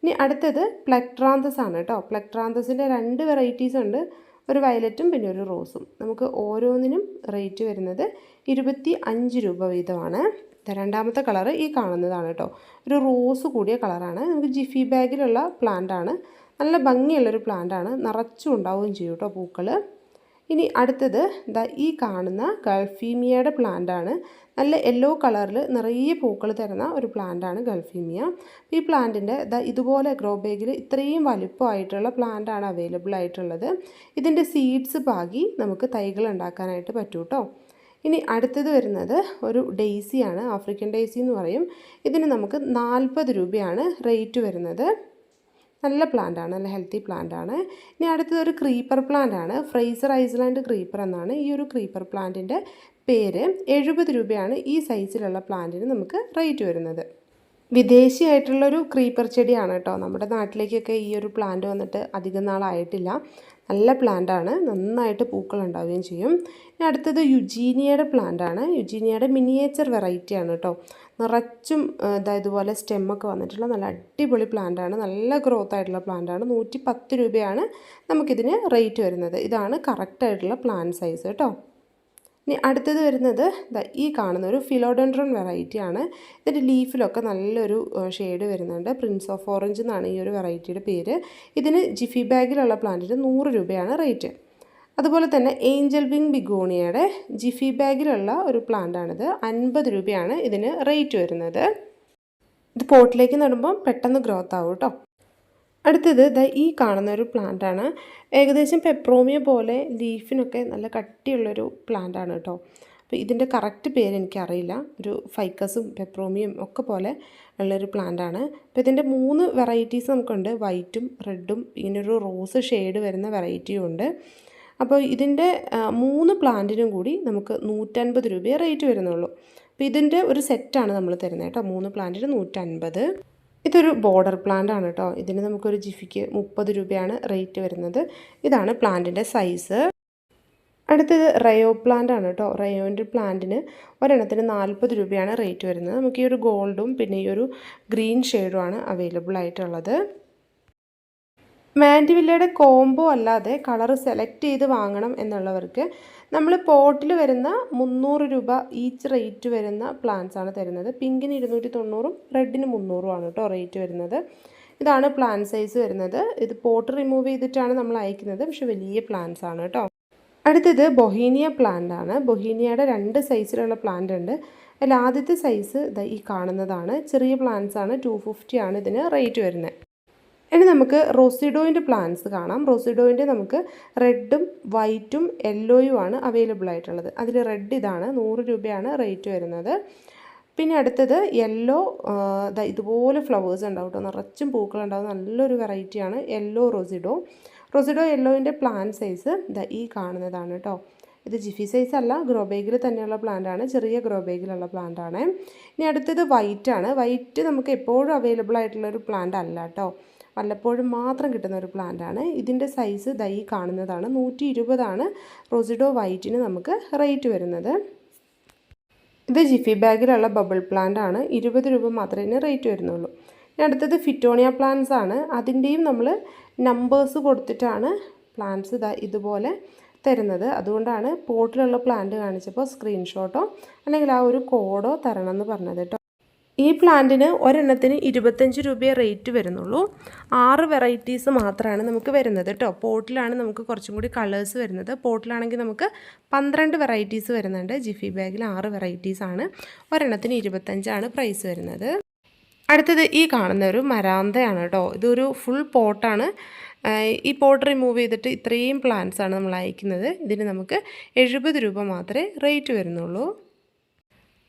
ഇനി അടുത്തത് പ്ലെക്ട്രാന്തസ് ആണ് കേട്ടോ. പ്ലെക്ട്രാന്തസിൻ്റെ 2 വെറൈറ്റീസ് ഉണ്ട്, ഒരു വയലറ്റും പിന്നെ ഒരു റോസും. നമുക്ക് ഓരോന്നിനും റേറ്റ് വരുന്നത് 25 രൂപ വീതമാണ്. രണ്ടാമത്തെ കളറ് ഈ കാണുന്നതാണ് കേട്ടോ. ഒരു റോസ് കൂടിയ കളറാണ്. നമുക്ക് ജിഫി ബാഗിലുള്ള പ്ലാന്റാണ്. നല്ല ഭംഗിയുള്ളൊരു പ്ലാന്റാണ്, നിറച്ചും ഉണ്ടാവുകയും ചെയ്യും കേട്ടോ പൂക്കൾ. ഇനി അടുത്തത് ഈ കാണുന്ന ഗൾഫീമിയയുടെ പ്ലാന്റാണ്. നല്ല യെല്ലോ കളറിൽ നിറയെ പൂക്കൾ തരുന്ന ഒരു പ്ലാന്റാണ് ഗൾഫീമിയ. ഈ പ്ലാന്റിൻ്റെ ഇതുപോലെ ഗ്രോ ബാഗിൽ ഇത്രയും വലുപ്പമായിട്ടുള്ള പ്ലാന്റാണ് അവൈലബിൾ ആയിട്ടുള്ളത്. ഇതിൻ്റെ സീഡ്സ് പാകി നമുക്ക് തൈകൾ ഉണ്ടാക്കാനായിട്ട് പറ്റും കേട്ടോ. ഇനി അടുത്തത് വരുന്നത് ഒരു ഡെയ്സിയാണ്, ആഫ്രിക്കൻ ഡെയ്സി എന്ന് പറയും. ഇതിന് നമുക്ക് 40 രൂപയാണ് റേറ്റ് വരുന്നത്. നല്ല പ്ലാന്റാണ്, നല്ല ഹെൽത്തി പ്ലാന്റാണ്. ഇനി അടുത്തത് ഒരു ക്രീപ്പർ പ്ലാന്റാണ്. ഫ്രേസർ ഐസ്ലാൻഡ് ക്രീപ്പർ എന്നാണ് ഈ ഒരു ക്രീപ്പർ പ്ലാന്റിൻ്റെ പേര്. 70 രൂപയാണ് ഈ സൈസിലുള്ള പ്ലാന്റിന് നമുക്ക് റേറ്റ് വരുന്നത്. വിദേശിയായിട്ടുള്ളൊരു ക്രീപ്പർ ചെടിയാണ് കേട്ടോ. നമ്മുടെ നാട്ടിലേക്കൊക്കെ ഈ ഒരു പ്ലാന്റ് വന്നിട്ട് അധികം നാളായിട്ടില്ല. നല്ല പ്ലാന്റാണ്, നന്നായിട്ട് പൂക്കൾ ഉണ്ടാവുകയും ചെയ്യും. ഇനി അടുത്തത് യുജീനിയയുടെ പ്ലാന്റാണ്. യുജീനിയയുടെ മിനിയേച്ചർ വെറൈറ്റിയാണ് കേട്ടോ. നിറച്ചും ഇതുപോലെ സ്റ്റെമ്മൊക്കെ വന്നിട്ടുള്ള നല്ല അടിപൊളി പ്ലാന്റാണ്. നല്ല ഗ്രോത്ത് ആയിട്ടുള്ള പ്ലാന്റാണ്. 110 രൂപയാണ് നമുക്കിതിന് റേറ്റ് വരുന്നത്. ഇതാണ് കറക്റ്റായിട്ടുള്ള പ്ലാന്റ് സൈസ് കേട്ടോ. ഇനി അടുത്തത് വരുന്നത് ഈ കാണുന്ന ഒരു ഫിലോഡെൻഡ്രോൺ വെറൈറ്റിയാണ്. ഇതിൻ്റെ ലീഫിലൊക്കെ നല്ലൊരു ഷെയ്ഡ് വരുന്നുണ്ട്. പ്രിൻസ് ഓഫ് ഓറഞ്ച് എന്നാണ് ഈ ഒരു വെറൈറ്റിയുടെ പേര്. ഇതിന് ജിഫി ബാഗിലുള്ള പ്ലാന്റിന് 100 രൂപയാണ് റേറ്റ്. അതുപോലെ തന്നെ ഏഞ്ചൽ വിങ് ബിഗോണിയയുടെ ജിഫി ബാഗിലുള്ള ഒരു പ്ലാന്റാണിത്. 50 രൂപയാണ് ഇതിന് റേറ്റ് വരുന്നത്. ഇത് പോട്ടിലേക്ക് നടുമ്പോൾ പെട്ടെന്ന് ഗ്രോത്ത് ആവും കേട്ടോ. അടുത്തത് ഈ കാണുന്ന ഒരു പ്ലാന്റാണ്. ഏകദേശം പെപ്രോമിയ പോലെ ലീഫിനൊക്കെ നല്ല കട്ടിയുള്ളൊരു പ്ലാന്റാണ് കേട്ടോ. അപ്പോൾ ഇതിൻ്റെ കറക്റ്റ് പേര് എനിക്കറിയില്ല. ഒരു ഫൈക്കസും പെപ്രോമിയും ഒക്കെ പോലെ ഉള്ളൊരു പ്ലാന്റാണ്. അപ്പോൾ ഇതിൻ്റെ 3 വെറൈറ്റീസ് നമുക്കുണ്ട്. വൈറ്റും റെഡും ഇങ്ങനൊരു റോസ് ഷെയ്ഡ് വരുന്ന വെറൈറ്റിയും ഉണ്ട്. അപ്പോൾ ഇതിൻ്റെ 3 പ്ലാന്റിനും കൂടി നമുക്ക് 150 രൂപയെ റേറ്റ് വരുന്നുള്ളൂ. അപ്പോൾ ഇതിൻ്റെ ഒരു സെറ്റാണ് നമ്മൾ തരുന്നത് കേട്ടോ. 3 പ്ലാന്റിന് 150. ഇതൊരു ബോർഡർ പ്ലാന്റ് ആണ് കേട്ടോ. ഇതിന് നമുക്കൊരു ജിഫിക്ക് 30 രൂപയാണ് റേറ്റ് വരുന്നത്. ഇതാണ് പ്ലാന്റിൻ്റെ സൈസ്. അടുത്തത് റയോ പ്ലാന്റ് ആണ് കേട്ടോ. റയോൻ്റെ പ്ലാന്റിന് ഒരെണ്ണത്തിന് 40 രൂപയാണ് റേറ്റ് വരുന്നത്. നമുക്ക് ഈ ഒരു ഗോൾഡും പിന്നെ ഈ ഒരു ഗ്രീൻ ഷെയ്ഡുമാണ് അവൈലബിൾ ആയിട്ടുള്ളത്. മാൻഡിവില്ലയുടെ കോംബോ അല്ലാതെ കളർ സെലക്ട് ചെയ്ത് വാങ്ങണം എന്നുള്ളവർക്ക് നമ്മൾ പോട്ടിൽ വരുന്ന 300 രൂപ ഈച്ച് റേറ്റ് വരുന്ന പ്ലാന്റ്സ് ആണ് തരുന്നത്. പിങ്കിന് 290ഉം റെഡിന് 300ഉം ആണ് കേട്ടോ റേറ്റ് വരുന്നത്. ഇതാണ് പ്ലാൻ സൈസ് വരുന്നത്. ഇത് പോട്ട് റിമൂവ് ചെയ്തിട്ടാണ് നമ്മൾ അയക്കുന്നത്, പക്ഷെ വലിയ പ്ലാന്റ്സ് ആണ് കേട്ടോ. അടുത്തത് ബൊഹീനിയ പ്ലാന്റ് ആണ്. ബൊഹീനിയയുടെ 2 സൈസിലുള്ള പ്ലാന്റ് ഉണ്ട്. അതിൽ ആദ്യത്തെ സൈസ് ഈ കാണുന്നതാണ്. ചെറിയ പ്ലാന്റ്സ് ആണ്. 250 ആണ് ഇതിന് റേറ്റ് വരുന്നത്. ഇനി നമുക്ക് റോസിഡോയിൻ്റെ പ്ലാന്റ്സ് കാണാം. റോസിഡോയിൻ്റെ നമുക്ക് റെഡും വൈറ്റും യെല്ലോയും ആണ് അവൈലബിൾ ആയിട്ടുള്ളത്. അതിൽ റെഡ് ഇതാണ്, 100 രൂപയാണ് റേറ്റ് വരുന്നത്. പിന്നെ അടുത്തത് യെല്ലോ, ഇതുപോലെ ഫ്ലവേഴ്സ് ഉണ്ടാവും കേട്ടോ, നിറച്ചും പൂക്കളുണ്ടാവും. നല്ലൊരു വെറൈറ്റിയാണ് യെല്ലോ റോസിഡോ. റോസിഡോ യെല്ലോയിൻ്റെ പ്ലാന്റ് സൈസ് ഈ കാണുന്നതാണ് കേട്ടോ. ഇത് ജിഫി സൈസ് അല്ല, ഗ്രോ ബാഗിൽ തന്നെയുള്ള പ്ലാന്റ് ആണ്, ചെറിയ ഗ്രോ ബാഗിലുള്ള പ്ലാന്റ് ആണ്. ഇനി അടുത്തത് വൈറ്റ് ആണ്. വൈറ്റ് നമുക്ക് എപ്പോഴും അവൈലബിൾ ആയിട്ടുള്ളൊരു പ്ലാന്റ് അല്ല കേട്ടോ, വല്ലപ്പോഴും മാത്രം കിട്ടുന്ന ഒരു പ്ലാന്റ് ആണ്. ഇതിൻ്റെ സൈസ് ഈ കാണുന്നതാണ്. 120 ആണ് റോസിഡോ വൈറ്റിന് നമുക്ക് റേറ്റ് വരുന്നത്. ഇത് ജിഫി ബാഗിലുള്ള ബബിൾ പ്ലാന്റ് ആണ്. 20 രൂപ മാത്രമേ ഇതിന് റേറ്റ് വരുന്നുള്ളൂ. ഇനി അടുത്തത് ഫിറ്റോണിയ പ്ലാന്റ്സ് ആണ്. അതിൻ്റെയും നമ്മൾ നമ്പേഴ്സ് കൊടുത്തിട്ടാണ് പ്ലാന്റ്സ് ഇതുപോലെ തരുന്നത്. അതുകൊണ്ടാണ് പോട്ടിലുള്ള പ്ലാന്റ് കാണിച്ചപ്പോൾ സ്ക്രീൻഷോട്ടോ അല്ലെങ്കിൽ ആ ഒരു കോഡോ തരണം എന്ന് പറഞ്ഞത് കേട്ടോ. ഈ പ്ലാന്റിന് ഒരെണ്ണത്തിന് 25 രൂപയെ റേറ്റ് വരുന്നുള്ളൂ. 6 വെറൈറ്റീസ് മാത്രമാണ് നമുക്ക് വരുന്നത് കേട്ടോ. പോട്ടിലാണ് നമുക്ക് കുറച്ചും കൂടി കളേഴ്സ് വരുന്നത്. പോട്ടിലാണെങ്കിൽ നമുക്ക് 12 വെറൈറ്റീസ് വരുന്നുണ്ട്. ജിഫി ബാഗിൽ 6 വെറൈറ്റീസ് ആണ്. ഒരെണ്ണത്തിന് 25 ആണ് പ്രൈസ് വരുന്നത്. അടുത്തത് ഈ കാണുന്ന ഒരു മരാന്തയാണ് കേട്ടോ. ഇതൊരു ഫുൾ പോട്ടാണ്. ഈ പോട്ട് റിമൂവ് ചെയ്തിട്ട് ഇത്രയും പ്ലാന്റ്സ് ആണ് നമ്മൾ അയക്കുന്നത്. ഇതിന് നമുക്ക് 70 രൂപ മാത്രമേ റേറ്റ് വരുന്നുള്ളൂ.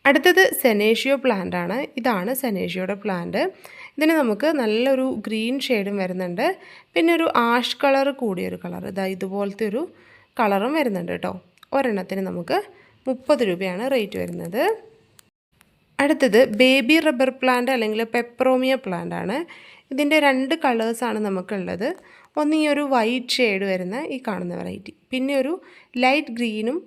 അടുത്തത് സെനേഷ്യോ പ്ലാന്റ് ആണ്. ഇതാണ് സെനേഷ്യോയുടെ പ്ലാന്റ്. ഇതിന് നമുക്ക് നല്ലൊരു ഗ്രീൻ ഷെയ്ഡും വരുന്നുണ്ട്, പിന്നെ ഒരു ആഷ് കളർ കൂടിയൊരു കളർ ഇതുപോലത്തെ ഒരു കളറും വരുന്നുണ്ട് കേട്ടോ. ഒരെണ്ണത്തിന് നമുക്ക് 30 രൂപയാണ് റേറ്റ് വരുന്നത്. അടുത്തത് ബേബി റബ്ബർ പ്ലാന്റ് അല്ലെങ്കിൽ പെപ്പറോമിയ പ്ലാന്റ് ആണ്. ഇതിൻ്റെ 2 കളേഴ്സാണ് നമുക്കുള്ളത്. ഒന്ന് ഈ ഒരു വൈറ്റ് ഷെയ്ഡ് വരുന്ന ഈ കാണുന്ന വെറൈറ്റി, പിന്നെ ഒരു ലൈറ്റ് ഗ്രീനും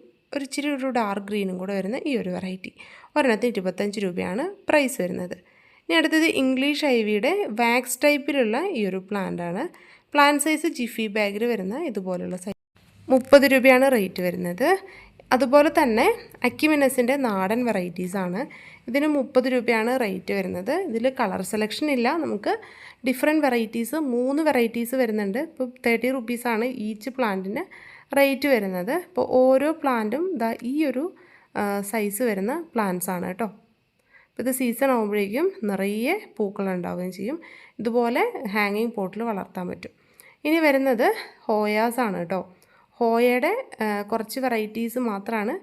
ഇച്ചിരി ഒരു ഡാർക്ക് ഗ്രീനും കൂടെ വരുന്ന ഈ ഒരു വെറൈറ്റി. ഒരെണ്ണത്തിന് 25 രൂപയാണ് പ്രൈസ് വരുന്നത്. ഇനി അടുത്തത് ഇംഗ്ലീഷ് ഐവിയുടെ വാക്സ് ടൈപ്പിലുള്ള ഈ ഒരു പ്ലാന്റ് ആണ്. പ്ലാന്റ് സൈസ് ജിഫി ബാഗിൽ വരുന്ന ഇതുപോലുള്ള സൈസ് 30 രൂപയാണ് റേറ്റ് വരുന്നത്. അതുപോലെ തന്നെ അക്യുമിനസിൻ്റെ നാടൻ വെറൈറ്റീസാണ്. ഇതിന് 30 രൂപയാണ് റേറ്റ് വരുന്നത്. ഇതിൽ കളർ സെലക്ഷൻ ഇല്ല, നമുക്ക് ഡിഫറെൻറ്റ് വെറൈറ്റീസ് 3 വെറൈറ്റീസ് വരുന്നുണ്ട്. ഇപ്പോൾ 30 റുപ്പീസാണ് ഈച്ച് പ്ലാന്റിന് റേറ്റ് വരുന്നത്. ഇപ്പോൾ ഓരോ പ്ലാന്റും ഈ ഒരു സൈസ് വരുന്ന പ്ലാന്റ്സ് ആണ് കേട്ടോ. അപ്പോൾ ഇത് സീസൺ ആകുമ്പോഴേക്കും നിറയെ പൂക്കളുണ്ടാവുകയും ചെയ്യും. ഇതുപോലെ ഹാങ്ങിങ് പോട്ടിൽ വളർത്താൻ പറ്റും. ഇനി വരുന്നത് ഹോയാസ് ആണ് കേട്ടോ. ഹോയയുടെ കുറച്ച് വെറൈറ്റീസ് മാത്രമാണ്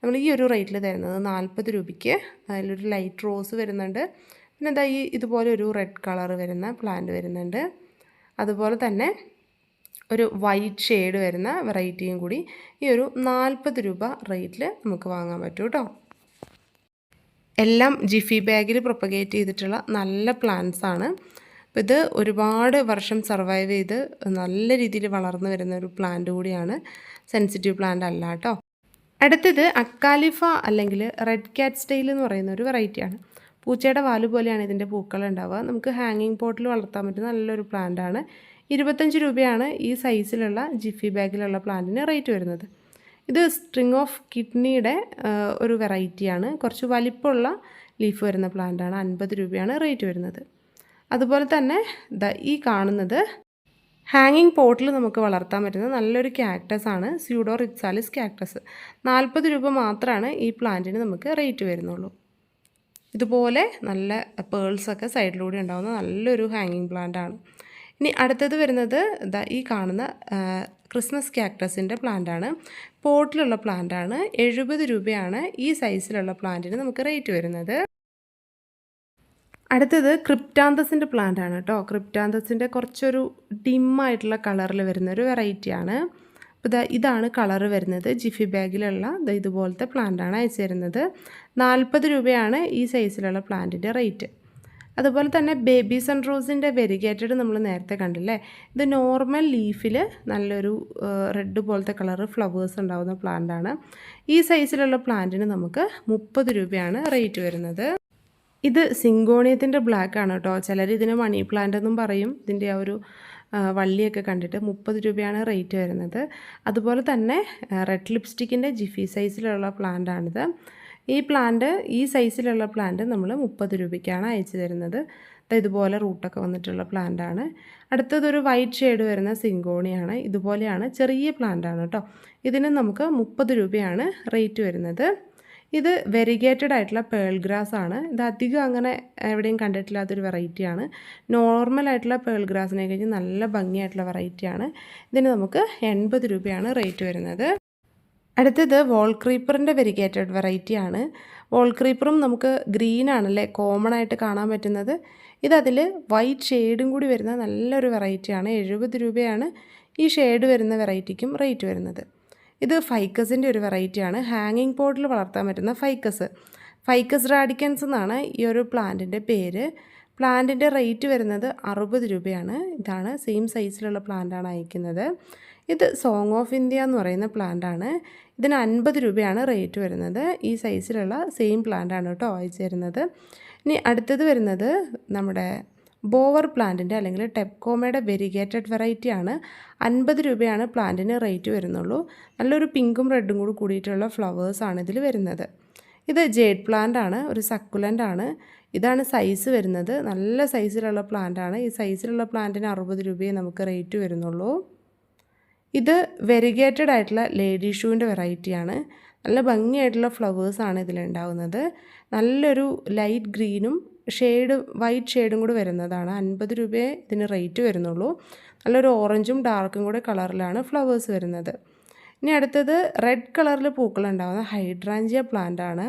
നമ്മൾ ഈ ഒരു റേറ്റിൽ തരുന്നത്, 40 രൂപയ്ക്ക്. അതിലൊരു ലൈറ്റ് റോസ് വരുന്നുണ്ട്, പിന്നെ ഇതുപോലെ ഒരു റെഡ് കളർ വരുന്ന പ്ലാന്റ് വരുന്നുണ്ട്. അതുപോലെ തന്നെ ഒരു വൈറ്റ് ഷെയ്ഡ് വരുന്ന വെറൈറ്റിയും കൂടി ഈ ഒരു 40 രൂപ റേറ്റിൽ നമുക്ക് വാങ്ങാൻ പറ്റും കേട്ടോ. എല്ലാം ജിഫി ബാഗിൽ പ്രൊപ്പഗേറ്റ് ചെയ്തിട്ടുള്ള നല്ല പ്ലാന്റ്സ് ആണ്. അപ്പോൾ ഇത് ഒരുപാട് വർഷം സർവൈവ് ചെയ്ത് നല്ല രീതിയിൽ വളർന്നു വരുന്ന ഒരു പ്ലാന്റ് കൂടിയാണ്. സെൻസിറ്റീവ് പ്ലാന്റ് അല്ല കേട്ടോ. അടുത്തത് അക്കാലിഫ അല്ലെങ്കിൽ റെഡ് ക്യാറ്റ് സ്റ്റൈൽ എന്ന് പറയുന്ന ഒരു വെറൈറ്റിയാണ്. പൂച്ചയുടെ വാല് പോലെയാണ് ഇതിൻ്റെ പൂക്കൾ ഉണ്ടാവുക. നമുക്ക് ഹാങ്ങിങ് പോട്ടിൽ വളർത്താൻ പറ്റുന്ന നല്ലൊരു പ്ലാന്റാണ്. 25 രൂപയാണ് ഈ സൈസിലുള്ള ജിഫി ബാഗിലുള്ള പ്ലാന്റിന് റേറ്റ് വരുന്നത്. ഇത് സ്ട്രിങ് ഓഫ് കിഡ്നിയുടെ ഒരു വെറൈറ്റിയാണ്. കുറച്ച് വലിപ്പമുള്ള ലീഫ് വരുന്ന പ്ലാന്റാണ്. 50 രൂപയാണ് റേറ്റ് വരുന്നത്. അതുപോലെ തന്നെ ഈ കാണുന്നത് ഹാങ്ങിങ് പോട്ടിൽ നമുക്ക് വളർത്താൻ പറ്റുന്ന നല്ലൊരു ക്യാക്ടസ് ആണ്. Pseudo Rhipsalis cactus. 40 രൂപ മാത്രമാണ് ഈ പ്ലാന്റിന് നമുക്ക് റേറ്റ് വരുന്നുള്ളൂ. ഇതുപോലെ നല്ല പേൾസൊക്കെ സൈഡിലൂടെ ഉണ്ടാകുന്ന നല്ലൊരു ഹാങ്ങിങ് പ്ലാന്റ് ആണ്. ഇനി അടുത്തത് വരുന്നത് ഈ കാണുന്ന ക്രിസ്മസ് ക്യാക്ടസിൻ്റെ പ്ലാന്റാണ്. പോട്ടിലുള്ള പ്ലാന്റാണ്. 70 രൂപയാണ് ഈ സൈസിലുള്ള പ്ലാന്റിന് നമുക്ക് റേറ്റ് വരുന്നത്. അടുത്തത് ക്രിപ്റ്റാന്തസിൻ്റെ പ്ലാന്റ് ആണ് കേട്ടോ. ക്രിപ്റ്റാന്തസിൻ്റെ കുറച്ചൊരു ഡിമ്മായിട്ടുള്ള കളറിൽ വരുന്നൊരു വെറൈറ്റിയാണ്. അപ്പോൾ ഇതാണ് കളറ് വരുന്നത്. ജിഫി ബാഗിലുള്ള ഇതുപോലത്തെ പ്ലാന്റാണ് അയച്ചു തരുന്നത്. 40 രൂപയാണ് ഈ സൈസിലുള്ള പ്ലാന്റിൻ്റെ റേറ്റ്. അതുപോലെ തന്നെ ബേബി സൺറോസിൻ്റെ വെരിഗേറ്റഡ് നമ്മൾ നേരത്തെ കണ്ടില്ലേ. ഇത് നോർമൽ ലീഫിൽ നല്ലൊരു റെഡ് പോലത്തെ കളറ് ഫ്ലവേഴ്സ് ഉണ്ടാകുന്ന പ്ലാന്റാണ്. ഈ സൈസിലുള്ള പ്ലാന്റിന് നമുക്ക് 30 രൂപയാണ് റേറ്റ് വരുന്നത്. ഇത് സിങ്കോണിയത്തിൻ്റെ ബ്ലാക്ക് ആണ് കേട്ടോ. ചിലർ ഇതിന് മണി പ്ലാന്റ് എന്നും പറയും. ഇതിൻ്റെ ആ ഒരു വള്ളിയൊക്കെ കണ്ടിട്ട് 30 രൂപയാണ് റേറ്റ് വരുന്നത്. അതുപോലെ തന്നെ റെഡ് ലിപ്സ്റ്റിക്കിൻ്റെ ജിഫി സൈസിലുള്ള പ്ലാന്റാണിത്. ഈ സൈസിലുള്ള പ്ലാന്റ് നമ്മൾ 30 രൂപയ്ക്കാണ് അയച്ചു തരുന്നത്. ഇതുപോലെ റൂട്ടൊക്കെ വന്നിട്ടുള്ള പ്ലാന്റാണ്. അടുത്തതൊരു വൈറ്റ് ഷെയ്ഡ് വരുന്ന സിങ്കോണിയാണ്. ഇതുപോലെയാണ്, ചെറിയ പ്ലാന്റാണ് കേട്ടോ. ഇതിന് നമുക്ക് 30 രൂപയാണ് റേറ്റ് വരുന്നത്. ഇത് വെരിഗേറ്റഡ് ആയിട്ടുള്ള പേൾ ഗ്രാസ് ആണ്. ഇത് അധികം അങ്ങനെ എവിടെയും കണ്ടിട്ടില്ലാത്തൊരു വെറൈറ്റിയാണ്. നോർമലായിട്ടുള്ള പേൾ ഗ്രാസിനെ കഴിഞ്ഞ് നല്ല ഭംഗിയായിട്ടുള്ള വെറൈറ്റിയാണ്. ഇതിന് നമുക്ക് 80 രൂപയാണ് റേറ്റ് വരുന്നത്. അടുത്തത് വോൾ ക്രീപ്പറിൻ്റെ വെരിഗേറ്റഡ് വെറൈറ്റിയാണ്. വോൾ ക്രീപ്പറും നമുക്ക് ഗ്രീൻ ആണല്ലേ കോമൺ ആയിട്ട് കാണാൻ പറ്റുന്നത്. ഇതതിൽ വൈറ്റ് ഷെയ്ഡും കൂടി വരുന്ന നല്ലൊരു വെറൈറ്റിയാണ്. 70 രൂപയാണ് ഈ ഷെയ്ഡ് വരുന്ന വെറൈറ്റിക്കും റേറ്റ് വരുന്നത്. ഇത് ഫൈക്കസിൻ്റെ ഒരു വെറൈറ്റിയാണ്. ഹാങ്ങിങ് പോട്ടിൽ വളർത്താൻ പറ്റുന്ന ഫൈക്കസ് റാഡിക്കൻസ് എന്നാണ് ഈ ഒരു പ്ലാന്റിൻ്റെ പേര്. പ്ലാന്റിൻ്റെ റേറ്റ് വരുന്നത് 60 രൂപയാണ്. ഇതാണ് സെയിം സൈസിലുള്ള പ്ലാന്റാണ് അയക്കുന്നത്. ഇത് സോങ് ഓഫ് ഇന്ത്യ എന്ന് പറയുന്ന പ്ലാന്റാണ്. ഇതിന് 50 രൂപയാണ് റേറ്റ് വരുന്നത്. ഈ സൈസിലുള്ള സെയിം പ്ലാന്റാണ് കേട്ടോ അയച്ചു തരുന്നത്. ഇനി അടുത്തത് വരുന്നത് നമ്മുടെ ബോവർ പ്ലാന്റിൻ്റെ അല്ലെങ്കിൽ ടെപ്കോമയുടെ വെരിഗേറ്റഡ് വെറൈറ്റിയാണ്. 50 രൂപയാണ് പ്ലാന്റിന് റേറ്റ് വരുന്നുള്ളൂ. നല്ലൊരു പിങ്കും റെഡും കൂടി കൂടിയിട്ടുള്ള ഫ്ലവേഴ്സാണ് ഇതിൽ വരുന്നത്. ഇത് ജേഡ് പ്ലാന്റ് ആണ്, ഒരു സക്കുലൻ്റ് ആണ്. ഇതാണ് സൈസ് വരുന്നത്. നല്ല സൈസിലുള്ള പ്ലാന്റാണ്. ഈ സൈസിലുള്ള പ്ലാന്റിന് 60 രൂപയെ നമുക്ക് റേറ്റ് വരുന്നുള്ളൂ. ഇത് വെരിഗേറ്റഡ് ആയിട്ടുള്ള ലേഡി ഷൂവിൻ്റെ വെറൈറ്റിയാണ്. നല്ല ഭംഗിയായിട്ടുള്ള ഫ്ലവേഴ്സാണ് ഇതിലുണ്ടാവുന്നത്. നല്ലൊരു ലൈറ്റ് ഗ്രീനും വൈറ്റ് ഷെയ്ഡും കൂടി വരുന്നതാണ്. 50 രൂപയെ ഇതിന് റേറ്റ് വരുന്നുള്ളൂ. നല്ലൊരു ഓറഞ്ചും ഡാർക്കും കൂടെ കളറിലാണ് ഫ്ലവേഴ്സ് വരുന്നത്. ഇനി അടുത്തത് റെഡ് കളറിൽ പൂക്കളുണ്ടാകുന്ന ഹൈഡ്രാഞ്ചിയ പ്ലാന്റ് ആണ്.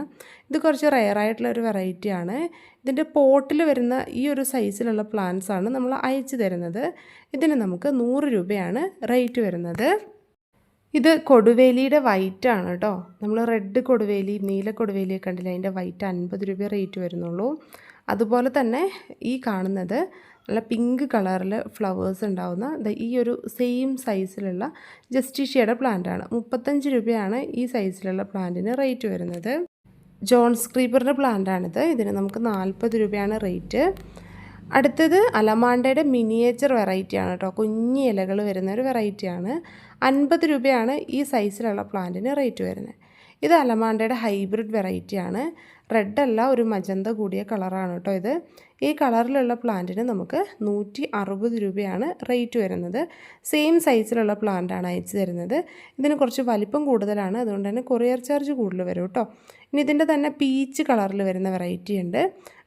ഇത് കുറച്ച് റെയറായിട്ടുള്ള ഒരു വെറൈറ്റിയാണ്. ഇതിൻ്റെ പോട്ടിൽ വരുന്ന ഈ ഒരു സൈസിലുള്ള പ്ലാന്റ്സ് ആണ് നമ്മൾ അയച്ചു തരുന്നത്. ഇതിന് നമുക്ക് 100 രൂപയാണ് റേറ്റ് വരുന്നത്. ഇത് കൊടുവേലിയുടെ വൈറ്റ് ആണ് കേട്ടോ. നമ്മൾ റെഡ് കൊടുവേലി, നീല കൊടുവേലിയൊക്കെ കണ്ടില്ല, അതിൻ്റെ വൈറ്റ് 50 രൂപ റേറ്റ് വരുന്നുള്ളൂ. അതുപോലെ തന്നെ ഈ കാണുന്നത് നല്ല പിങ്ക് കളറിൽ ഫ്ലവേഴ്സ് ഉണ്ടാകുന്ന ഈ ഒരു സെയിം സൈസിലുള്ള ജസ്റ്റിഷ്യയുടെ പ്ലാന്റാണ്. 35 രൂപയാണ് ഈ സൈസിലുള്ള പ്ലാന്റിന് റേറ്റ് വരുന്നത്. ജോൺസ് ക്രീപ്പറിൻ്റെ പ്ലാന്റാണിത്. ഇതിന് നമുക്ക് 40 രൂപയാണ് റേറ്റ്. അടുത്തത് അലമാണ്ടയുടെ മിനിയേച്ചർ വെറൈറ്റിയാണ് കേട്ടോ. കുഞ്ഞി ഇലകൾ വരുന്ന ഒരു വെറൈറ്റിയാണ്. 50 രൂപയാണ് ഈ സൈസിലുള്ള പ്ലാന്റിന് റേറ്റ് വരുന്നത്. ഇത് അലമാണ്ടയുടെ ഹൈബ്രിഡ് വെറൈറ്റിയാണ്. റെഡ് അല്ല, ഒരു മജന്ത കൂടിയ കളറാണ് കേട്ടോ ഇത്. ഈ കളറിലുള്ള പ്ലാന്റിന് നമുക്ക് 160 രൂപയാണ് റേറ്റ് വരുന്നത്. സെയിം സൈസിലുള്ള പ്ലാന്റാണ് അയച്ചു തരുന്നത്. ഇതിന് കുറച്ച് വലിപ്പം കൂടുതലാണ്, അതുകൊണ്ട് തന്നെ കൊറിയർ ചാർജ് കൂടുതൽ വരും കേട്ടോ. ഇനി ഇതിൻ്റെ തന്നെ പീച്ച് കളറിൽ വരുന്ന വെറൈറ്റി ഉണ്ട്.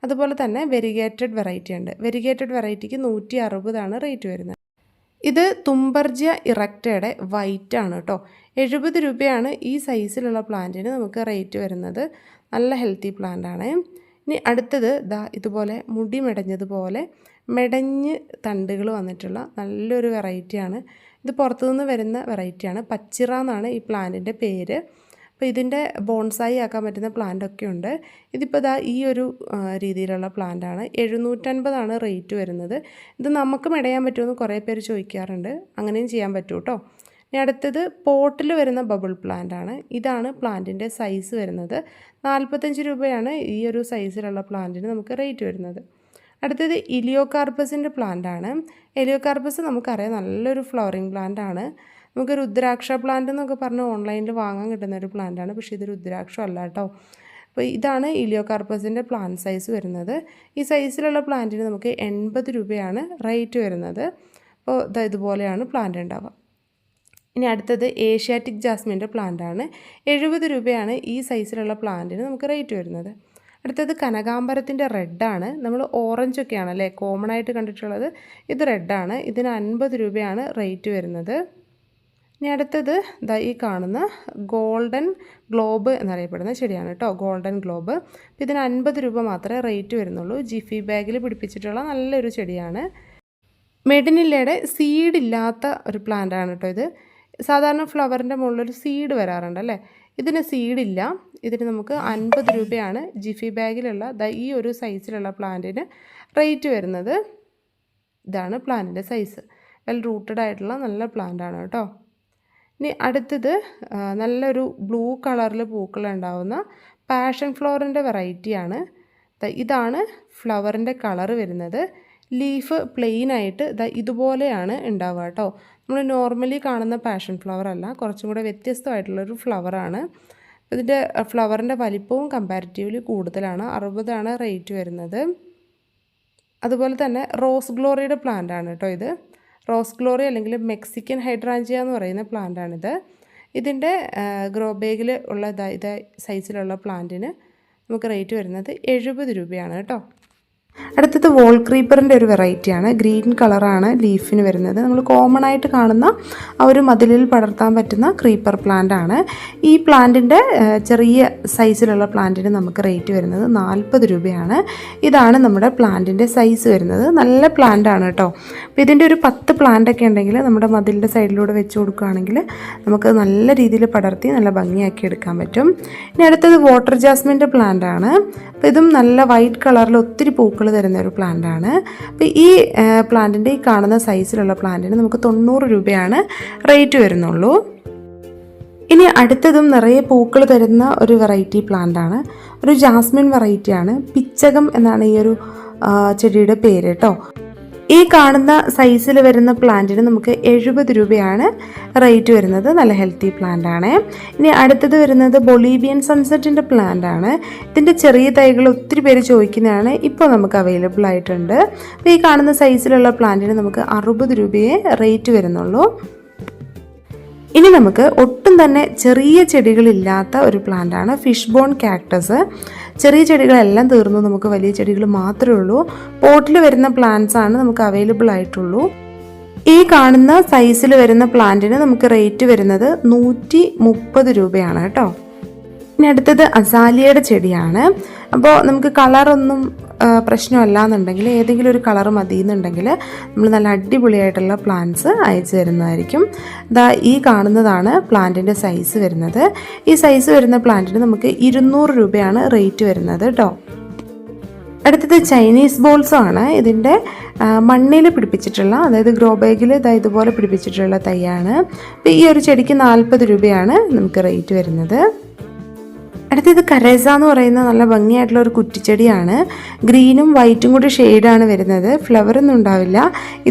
അതുപോലെ തന്നെ വെരിഗേറ്റഡ് വെറൈറ്റി ഉണ്ട്. വെരിഗേറ്റഡ് വെറൈറ്റിക്ക് 160 റേറ്റ് വരുന്നത്. ഇത് തുമ്പർജിയ ഇറക്റ്റയുടെ വൈറ്റ് ആണ് കേട്ടോ. 70 രൂപയാണ് ഈ സൈസിലുള്ള പ്ലാന്റിന് നമുക്ക് റേറ്റ് വരുന്നത്. നല്ല ഹെൽത്തി പ്ലാന്റാണ്. ഇനി അടുത്തത് ഇതുപോലെ മുടി മെടഞ്ഞതുപോലെ മെടഞ്ഞ് തണ്ടുകൾ വന്നിട്ടുള്ള നല്ലൊരു വെറൈറ്റിയാണ്. ഇത് പുറത്തുനിന്ന് വരുന്ന വെറൈറ്റിയാണ്. പച്ചിറ എന്നാണ് ഈ പ്ലാന്റിൻ്റെ പേര്. അപ്പോൾ ഇതിൻ്റെ ബോൺസായി ആക്കാൻ പറ്റുന്ന പ്ലാന്റൊക്കെ ഉണ്ട്. ഇതിപ്പോൾ ഈ ഒരു രീതിയിലുള്ള പ്ലാന്റാണ്. 750 റേറ്റ് വരുന്നത്. ഇത് നമുക്ക് മെടയാൻ പറ്റുമെന്ന് കുറേ പേര് ചോദിക്കാറുണ്ട്. അങ്ങനെയും ചെയ്യാൻ പറ്റും കേട്ടോ. ഇനി അടുത്തത് പോട്ടിൽ വരുന്ന ബബിൾ പ്ലാന്റാണ്. ഇതാണ് പ്ലാന്റിൻ്റെ സൈസ് വരുന്നത്. 45 രൂപയാണ് ഈ ഒരു സൈസിലുള്ള പ്ലാന്റിന് നമുക്ക് റേറ്റ് വരുന്നത്. അടുത്തത് ഇലിയോകാർപ്പസിൻ്റെ പ്ലാന്റാണ്. ഇലിയോകാർപ്പസ് നമുക്കറിയാം നല്ലൊരു ഫ്ലവറിങ് പ്ലാന്റാണ്. നമുക്ക് രുദ്രാക്ഷ പ്ലാന്റ് എന്നൊക്കെ പറഞ്ഞ് ഓൺലൈനിൽ വാങ്ങാൻ കിട്ടുന്ന ഒരു പ്ലാന്റാണ്. പക്ഷേ ഇത് രുദ്രാക്ഷം അല്ല കേട്ടോ. അപ്പോൾ ഇതാണ് ഇലിയോകാർപ്പസിൻ്റെ പ്ലാന്റ് സൈസ് വരുന്നത്. ഈ സൈസിലുള്ള പ്ലാന്റിന് നമുക്ക് 80 രൂപയാണ് റേറ്റ് വരുന്നത്. അപ്പോൾ ഇതുപോലെയാണ് പ്ലാന്റ് ഉണ്ടാവുക. ഇനി അടുത്തത് ഏഷ്യാറ്റിക് ജാസ്മിൻ്റെ പ്ലാന്റാണ്. 70 രൂപയാണ് ഈ സൈസിലുള്ള പ്ലാന്റിന് നമുക്ക് റേറ്റ് വരുന്നത്. അടുത്തത് കനകാംബരത്തിൻ്റെ റെഡാണ്. നമ്മൾ ഓറഞ്ചൊക്കെയാണ് അല്ലേ കോമൺ ആയിട്ട് കണ്ടിട്ടുള്ളത്. ഇത് റെഡാണ്. ഇതിന് 50 രൂപയാണ് റേറ്റ് വരുന്നത്. ഇനി അടുത്തത് ഈ കാണുന്ന ഗോൾഡൻ ഗ്ലോബ് എന്നറിയപ്പെടുന്ന ചെടിയാണ് കേട്ടോ. Golden globe. അപ്പോൾ ഇതിന് 50 രൂപ മാത്രമേ റേറ്റ് വരുന്നുള്ളൂ. ജിഫി ബാഗിൽ പിടിപ്പിച്ചിട്ടുള്ള നല്ലൊരു ചെടിയാണ്. മെഡിനില്ലയുടെ സീഡില്ലാത്ത ഒരു പ്ലാന്റാണ് കേട്ടോ ഇത്. സാധാരണ ഫ്ലവറിൻ്റെ മുകളിലൊരു സീഡ് വരാറുണ്ട് അല്ലേ. ഇതിന് സീഡില്ല. ഇതിന് നമുക്ക് 50 രൂപയാണ് ജിഫി ബാഗിലുള്ള ഈ ഒരു സൈസിലുള്ള പ്ലാന്റിന് റേറ്റ് വരുന്നത്. ഇതാണ് പ്ലാന്റിൻ്റെ സൈസ്. വെൽ റൂട്ടഡ് ആയിട്ടുള്ള നല്ല പ്ലാന്റാണ് കേട്ടോ. ഇനി അടുത്തത് നല്ലൊരു ബ്ലൂ കളറിൽ പൂക്കളുണ്ടാവുന്ന പാഷൻ ഫ്ലവറിൻ്റെ വെറൈറ്റിയാണ്. ഇതാണ് ഫ്ലവറിൻ്റെ കളറ് വരുന്നത്. ലീഫ് പ്ലെയിൻ ആയിട്ട് ഇതുപോലെയാണ് ഉണ്ടാവുക കേട്ടോ. നമ്മൾ നോർമലി കാണുന്ന പാഷൻ ഫ്ലവർ അല്ല, കുറച്ചും കൂടെ വ്യത്യസ്തമായിട്ടുള്ളൊരു ഫ്ലവറാണ്. ഇതിൻ്റെ ഫ്ലവറിൻ്റെ വലിപ്പവും കമ്പാരിറ്റീവ്ലി കൂടുതലാണ്. 60 റേറ്റ് വരുന്നത്. അതുപോലെ തന്നെ റോസ് ഗ്ലോറിയുടെ പ്ലാന്റ് ആണ് കേട്ടോ ഇത്. റോസ് ഗ്ലോറി അല്ലെങ്കിൽ മെക്സിക്കൻ ഹൈഡ്രാഞ്ചിയ എന്ന് പറയുന്ന പ്ലാന്റാണിത്. ഇതിൻ്റെ ഗ്രോ ബാഗിൽ ഉള്ള ഇതേ സൈസിലുള്ള പ്ലാന്റിന് നമുക്ക് റേറ്റ് വരുന്നത് 70 രൂപയാണ് കേട്ടോ. അടുത്തത് വോൾ ക്രീപ്പറിൻ്റെ ഒരു വെറൈറ്റിയാണ്. ഗ്രീൻ കളറാണ് ലീഫിന് വരുന്നത്. നമ്മൾ കോമൺ ആയിട്ട് കാണുന്ന ആ ഒരു മതിലിൽ പടർത്താൻ പറ്റുന്ന ക്രീപ്പർ പ്ലാന്റ് ആണ്. ഈ പ്ലാന്റിൻ്റെ ചെറിയ സൈസിലുള്ള പ്ലാന്റിന് നമുക്ക് റേറ്റ് വരുന്നത് 40 രൂപയാണ്. ഇതാണ് നമ്മുടെ പ്ലാന്റിൻ്റെ സൈസ് വരുന്നത്. നല്ല പ്ലാന്റ് ആണ് കേട്ടോ. അപ്പോൾ ഇതിൻ്റെ ഒരു 10 പ്ലാന്റ് ഒക്കെ ഉണ്ടെങ്കിൽ നമ്മുടെ മതിലിൻ്റെ സൈഡിലൂടെ വെച്ച് കൊടുക്കുകയാണെങ്കിൽ നമുക്ക് നല്ല രീതിയിൽ പടർത്തി നല്ല ഭംഗിയാക്കി എടുക്കാൻ പറ്റും. ഇനി അടുത്തത് വാട്ടർ ജാസ്മിൻ്റെ പ്ലാന്റ് ആണ്. അപ്പോൾ ഇതും നല്ല വൈറ്റ് കളറിൽ ഒത്തിരി പൂക്കൾ തരുന്ന ഒരു പ്ലാന്റ് ആണ്. അപ്പോൾ ഈ പ്ലാന്റിൻ്റെ ഈ കാണുന്ന സൈസിലുള്ള പ്ലാന്റിന് നമുക്ക് 90 രൂപയാണ് റേറ്റ് വരുന്നുള്ളൂ. ഇനി അടുത്തതും നിറയെ പൂക്കൾ തരുന്ന ഒരു വെറൈറ്റി പ്ലാന്റ് ആണ്. ഒരു ജാസ്മിൻ വെറൈറ്റിയാണ്. പിച്ചകം എന്നാണ് ഈ ഒരു ചെടിയുടെ പേര് കേട്ടോ. ഈ കാണുന്ന സൈസിൽ വരുന്ന പ്ലാന്റിന് നമുക്ക് 70 രൂപയാണ് റേറ്റ് വരുന്നത്. നല്ല ഹെൽത്തി പ്ലാന്റ് ആണ്. ഇനി അടുത്തത് വരുന്നത് ബൊളീവിയൻ സൺസെറ്റിൻ്റെ പ്ലാന്റ് ആണ്. ഇതിൻ്റെ ചെറിയ തൈകൾ ഒത്തിരി പേര് ചോദിക്കുന്നതാണ്. ഇപ്പോൾ നമുക്ക് അവൈലബിൾ ആയിട്ടുണ്ട്. അപ്പോൾ ഈ കാണുന്ന സൈസിലുള്ള പ്ലാന്റിന് നമുക്ക് 60 രൂപയെ റേറ്റ് വരുന്നുള്ളൂ. ഇനി നമുക്ക് ഒട്ടും തന്നെ ചെറിയ ചെടികളില്ലാത്ത ഒരു പ്ലാന്റാണ് ഫിഷ് ബോൺ കാക്ടസ്. ചെറിയ ചെടികളെല്ലാം തീർന്നു, നമുക്ക് വലിയ ചെടികൾ മാത്രമേ ഉള്ളൂ. പോട്ടിൽ വരുന്ന പ്ലാന്റ്സ് ആണ് നമുക്ക് അവൈലബിൾ ആയിട്ടുള്ളൂ. ഈ കാണുന്ന സൈസിൽ വരുന്ന പ്ലാന്റിന് നമുക്ക് റേറ്റ് വരുന്നത് 130 രൂപയാണ് കേട്ടോ. ഇനി അടുത്തത് അസാലിയയുടെ ചെടിയാണ്. അപ്പോൾ നമുക്ക് കളറൊന്നും പ്രശ്നമല്ല എന്നുണ്ടെങ്കിൽ, ഏതെങ്കിലും ഒരു കളർ മതി എന്നുണ്ടെങ്കിൽ നമ്മൾ നല്ല അടിപൊളിയായിട്ടുള്ള പ്ലാന്റ്സ് അയച്ചു തരുന്നതായിരിക്കും. ഈ കാണുന്നതാണ് പ്ലാന്റിൻ്റെ സൈസ് വരുന്നത്. ഈ സൈസ് വരുന്ന പ്ലാന്റിന് നമുക്ക് 200 രൂപയാണ് റേറ്റ് വരുന്നത് കേട്ടോ. അടുത്തത് ചൈനീസ് ബോൾസും ആണ്. ഇതിൻ്റെ മണ്ണിൽ പിടിപ്പിച്ചിട്ടുള്ള, അതായത് ഗ്രോ ബാഗിൽ ഇതുപോലെ പിടിപ്പിച്ചിട്ടുള്ള തൈയാണ്. അപ്പോൾ ഈ ഒരു ചെടിക്ക് 40 രൂപയാണ് നമുക്ക് റേറ്റ് വരുന്നത്. അടുത്തത് കരേസ എന്ന് പറയുന്ന നല്ല ഭംഗിയായിട്ടുള്ള ഒരു കുറ്റിച്ചെടിയാണ്. ഗ്രീനും വൈറ്റും കൂടി ഷെയ്ഡാണ് വരുന്നത്. ഫ്ലവറൊന്നും ഉണ്ടാവില്ല,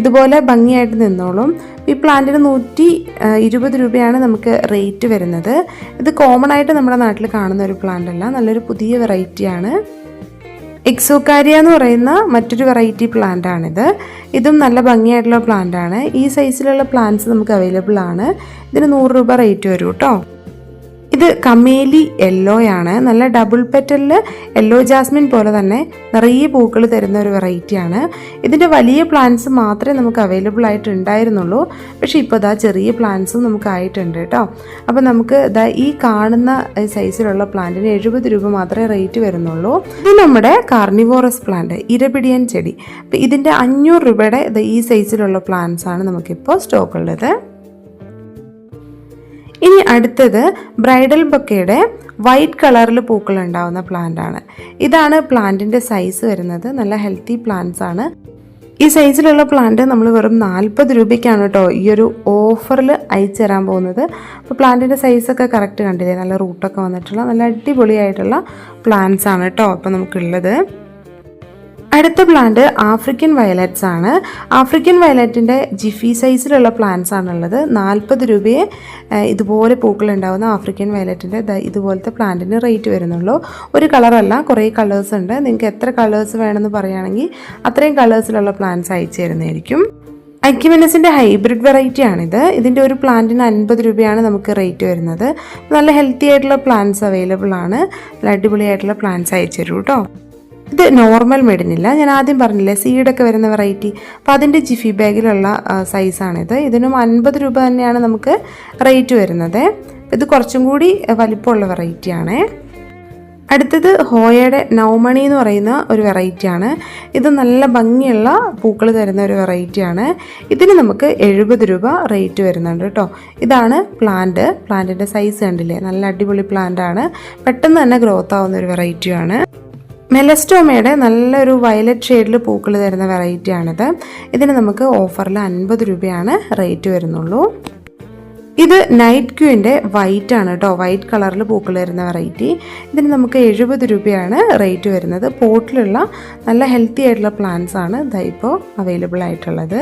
ഇതുപോലെ ഭംഗിയായിട്ട് നിന്നോളും. ഈ പ്ലാന്റിന് 120 രൂപയാണ് നമുക്ക് റേറ്റ് വരുന്നത്. ഇത് കോമൺ ആയിട്ട് നമ്മുടെ നാട്ടിൽ കാണുന്ന ഒരു പ്ലാന്റ് അല്ല, നല്ലൊരു പുതിയ വെറൈറ്റിയാണ്. എക്സോകാരിയ എന്ന് പറയുന്ന മറ്റൊരു വെറൈറ്റി പ്ലാന്റ് ആണിത്. ഇതും നല്ല ഭംഗിയായിട്ടുള്ള പ്ലാന്റ് ആണ്. ഈ സൈസിലുള്ള പ്ലാന്റ്സ് നമുക്ക് അവൈലബിൾ ആണ്. ഇതിന് 100 രൂപ റേറ്റ് വരും കേട്ടോ. ഇത് കമേലി യെല്ലോയാണ്. നല്ല ഡബിൾ പെറ്റലിൽ യെല്ലോ ജാസ്മിൻ പോലെ തന്നെ നിറയെ പൂക്കൾ തരുന്ന ഒരു വെറൈറ്റിയാണ്. ഇതിൻ്റെ വലിയ പ്ലാന്റ്സ് മാത്രമേ നമുക്ക് അവൈലബിൾ ആയിട്ട് ഉണ്ടായിരുന്നുള്ളൂ. പക്ഷേ ഇപ്പോൾ ചെറിയ പ്ലാന്റ്സും നമുക്ക് ആയിട്ടുണ്ട് കേട്ടോ. അപ്പോൾ നമുക്ക് ഈ കാണുന്ന സൈസിലുള്ള പ്ലാന്റിന് 70 രൂപ മാത്രമേ റേറ്റ് വരുന്നുള്ളൂ. ഇത് നമ്മുടെ കാർണിവോറസ് പ്ലാന്റ്, ഇരപിടിയൻ ചെടി. അപ്പോൾ ഇതിൻ്റെ 500 രൂപയുടെ ഈ സൈസിലുള്ള പ്ലാന്റ്സ് ആണ് നമുക്കിപ്പോൾ സ്റ്റോക്ക് ഉള്ളത്. ഇനി അടുത്തത് ബ്രൈഡൽ ബൊക്കയുടെ വൈറ്റ് കളറിൽ പൂക്കൾ ഉണ്ടാവുന്ന പ്ലാന്റ് ആണ്. ഇതാണ് പ്ലാന്റിൻ്റെ സൈസ് വരുന്നത്. നല്ല ഹെൽത്തി പ്ലാന്റ്സ് ആണ്. ഈ സൈസിലുള്ള പ്ലാന്റ് നമ്മൾ വെറും 40 രൂപയ്ക്കാണ് കേട്ടോ ഈ ഒരു ഓഫറിൽ അയച്ചു തരാൻ പോകുന്നത്. അപ്പോൾ പ്ലാന്റിൻ്റെ സൈസൊക്കെ കറക്റ്റ് കണ്ടില്ലേ, നല്ല റൂട്ടൊക്കെ വന്നിട്ടുള്ള നല്ല അടിപൊളിയായിട്ടുള്ള പ്ലാന്റ്സ് ആണ് കേട്ടോ ഇപ്പോൾ നമുക്കുള്ളത്. അടുത്ത പ്ലാന്റ് ആഫ്രിക്കൻ വയലറ്റ്സ് ആണ്. ആഫ്രിക്കൻ വയലറ്റിൻ്റെ ജിഫി സൈസിലുള്ള പ്ലാന്റ്സ് ആണുള്ളത്. 40 രൂപയെ ഇതുപോലെ പൂക്കൾ ഉണ്ടാകുന്ന ആഫ്രിക്കൻ വയലറ്റിൻ്റെ ഇതുപോലത്തെ പ്ലാന്റിന് റേറ്റ് വരുന്നുള്ളൂ. ഒരു കളറല്ല, കുറേ കളേഴ്സ് ഉണ്ട്. നിങ്ങൾക്ക് എത്ര കളേഴ്സ് വേണമെന്ന് പറയുകയാണെങ്കിൽ അത്രയും കളേഴ്സിലുള്ള പ്ലാന്റ്സ് അയച്ചു തരുന്നതായിരിക്കും. അക്യുമിനസിൻ്റെ ഹൈബ്രിഡ് വെറൈറ്റി ആണിത്. ഇതിൻ്റെ ഒരു പ്ലാന്റിന് 50 രൂപയാണ് നമുക്ക് റേറ്റ് വരുന്നത്. നല്ല ഹെൽത്തി ആയിട്ടുള്ള പ്ലാന്റ്സ് അവൈലബിൾ ആണ്. നല്ല അടിപൊളിയായിട്ടുള്ള പ്ലാന്റ്സ് അയച്ചു തരൂ കേട്ടോ. ഇത് നോർമൽ മെഡിനില്ല, ഞാൻ ആദ്യം പറഞ്ഞില്ലേ സീഡൊക്കെ വരുന്ന വെറൈറ്റി. അപ്പോൾ അതിൻ്റെ ജിഫി ബാഗിലുള്ള സൈസാണിത്. ഇതിനും 50 രൂപ തന്നെയാണ് നമുക്ക് റേറ്റ് വരുന്നത്. ഇത് കുറച്ചും കൂടി വലിപ്പമുള്ള വെറൈറ്റിയാണ്. അടുത്തത് ഹോയയുടെ നൗമണി എന്ന് പറയുന്ന ഒരു വെറൈറ്റിയാണ്. ഇത് നല്ല ഭംഗിയുള്ള പൂക്കൾ തരുന്ന ഒരു വെറൈറ്റിയാണ്. ഇതിന് നമുക്ക് 70 രൂപ റേറ്റ് വരുന്നുണ്ട് കേട്ടോ. ഇതാണ് പ്ലാന്റിൻ്റെ സൈസ് കണ്ടില്ലേ, നല്ല അടിപൊളി പ്ലാന്റ് ആണ്. പെട്ടെന്ന് തന്നെ ഗ്രോത്ത് ആവുന്ന ഒരു വെറൈറ്റിയാണ്. മെലസ്റ്റോമയുടെ നല്ലൊരു വയലറ്റ് ഷെയ്ഡിൽ പൂക്കൾ തരുന്ന വെറൈറ്റിയാണിത്. ഇതിന് നമുക്ക് ഓഫറിൽ 50 രൂപയാണ് റേറ്റ് വരുന്നുള്ളൂ. ഇത് നൈറ്റ് ക്യൂവിൻ്റെ വൈറ്റ് ആണ് കേട്ടോ, വൈറ്റ് കളറിൽ പൂക്കൾ വരുന്ന വെറൈറ്റി. ഇതിന് നമുക്ക് 70 രൂപയാണ് റേറ്റ് വരുന്നത്. പോട്ടിലുള്ള നല്ല ഹെൽത്തി ആയിട്ടുള്ള പ്ലാന്റ്സ് ആണ് ഇപ്പോൾ അവൈലബിൾ ആയിട്ടുള്ളത്.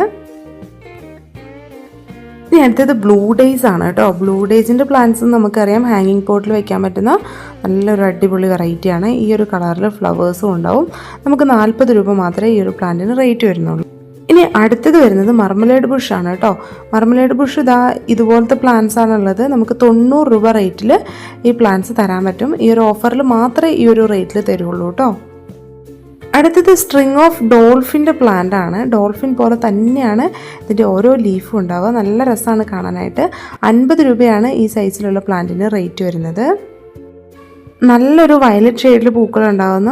ഇനി അടുത്തത് ബ്ലൂ ഡേയ്സ് ആണ് കേട്ടോ. ബ്ലൂ ഡേയ്സിൻ്റെ പ്ലാന്റ്സ് നമുക്കറിയാം ഹാങ്ങിങ് പോട്ടിൽ വയ്ക്കാൻ പറ്റുന്ന നല്ലൊരു അടിപൊളി വെറൈറ്റിയാണ്. ഈ ഒരു കളറിൽ ഫ്ലവേഴ്സും ഉണ്ടാവും. നമുക്ക് 40 രൂപ മാത്രമേ ഈ ഒരു പ്ലാന്റിന് റേറ്റ് വരുന്നുള്ളൂ. ഇനി അടുത്തത് വരുന്നത് മർമലേഡ് ബുഷ് ആണ് കേട്ടോ. മർമലേഡ് ബുഷ് ഇതുപോലത്തെ പ്ലാന്റ്സ് ആണുള്ളത്. നമുക്ക് 90 രൂപ റേറ്റിൽ ഈ പ്ലാന്റ്സ് തരാൻ പറ്റും. ഈ ഒരു ഓഫറിൽ മാത്രമേ ഈ ഒരു റേറ്റിൽ തരുള്ളൂ കേട്ടോ. അടുത്തത് സ്ട്രിങ് ഓഫ് ഡോൾഫിൻ്റെ പ്ലാന്റ് ആണ്. ഡോൾഫിൻ പോലെ തന്നെയാണ് ഇതിൻ്റെ ഓരോ ലീഫും ഉണ്ടാവുക. നല്ല രസമാണ് കാണാനായിട്ട്. 50 രൂപയാണ് ഈ സൈസിലുള്ള പ്ലാന്റിന് റേറ്റ് വരുന്നത്. നല്ലൊരു വയലറ്റ് ഷെയ്ഡിൽ പൂക്കൾ ഉണ്ടാകുന്ന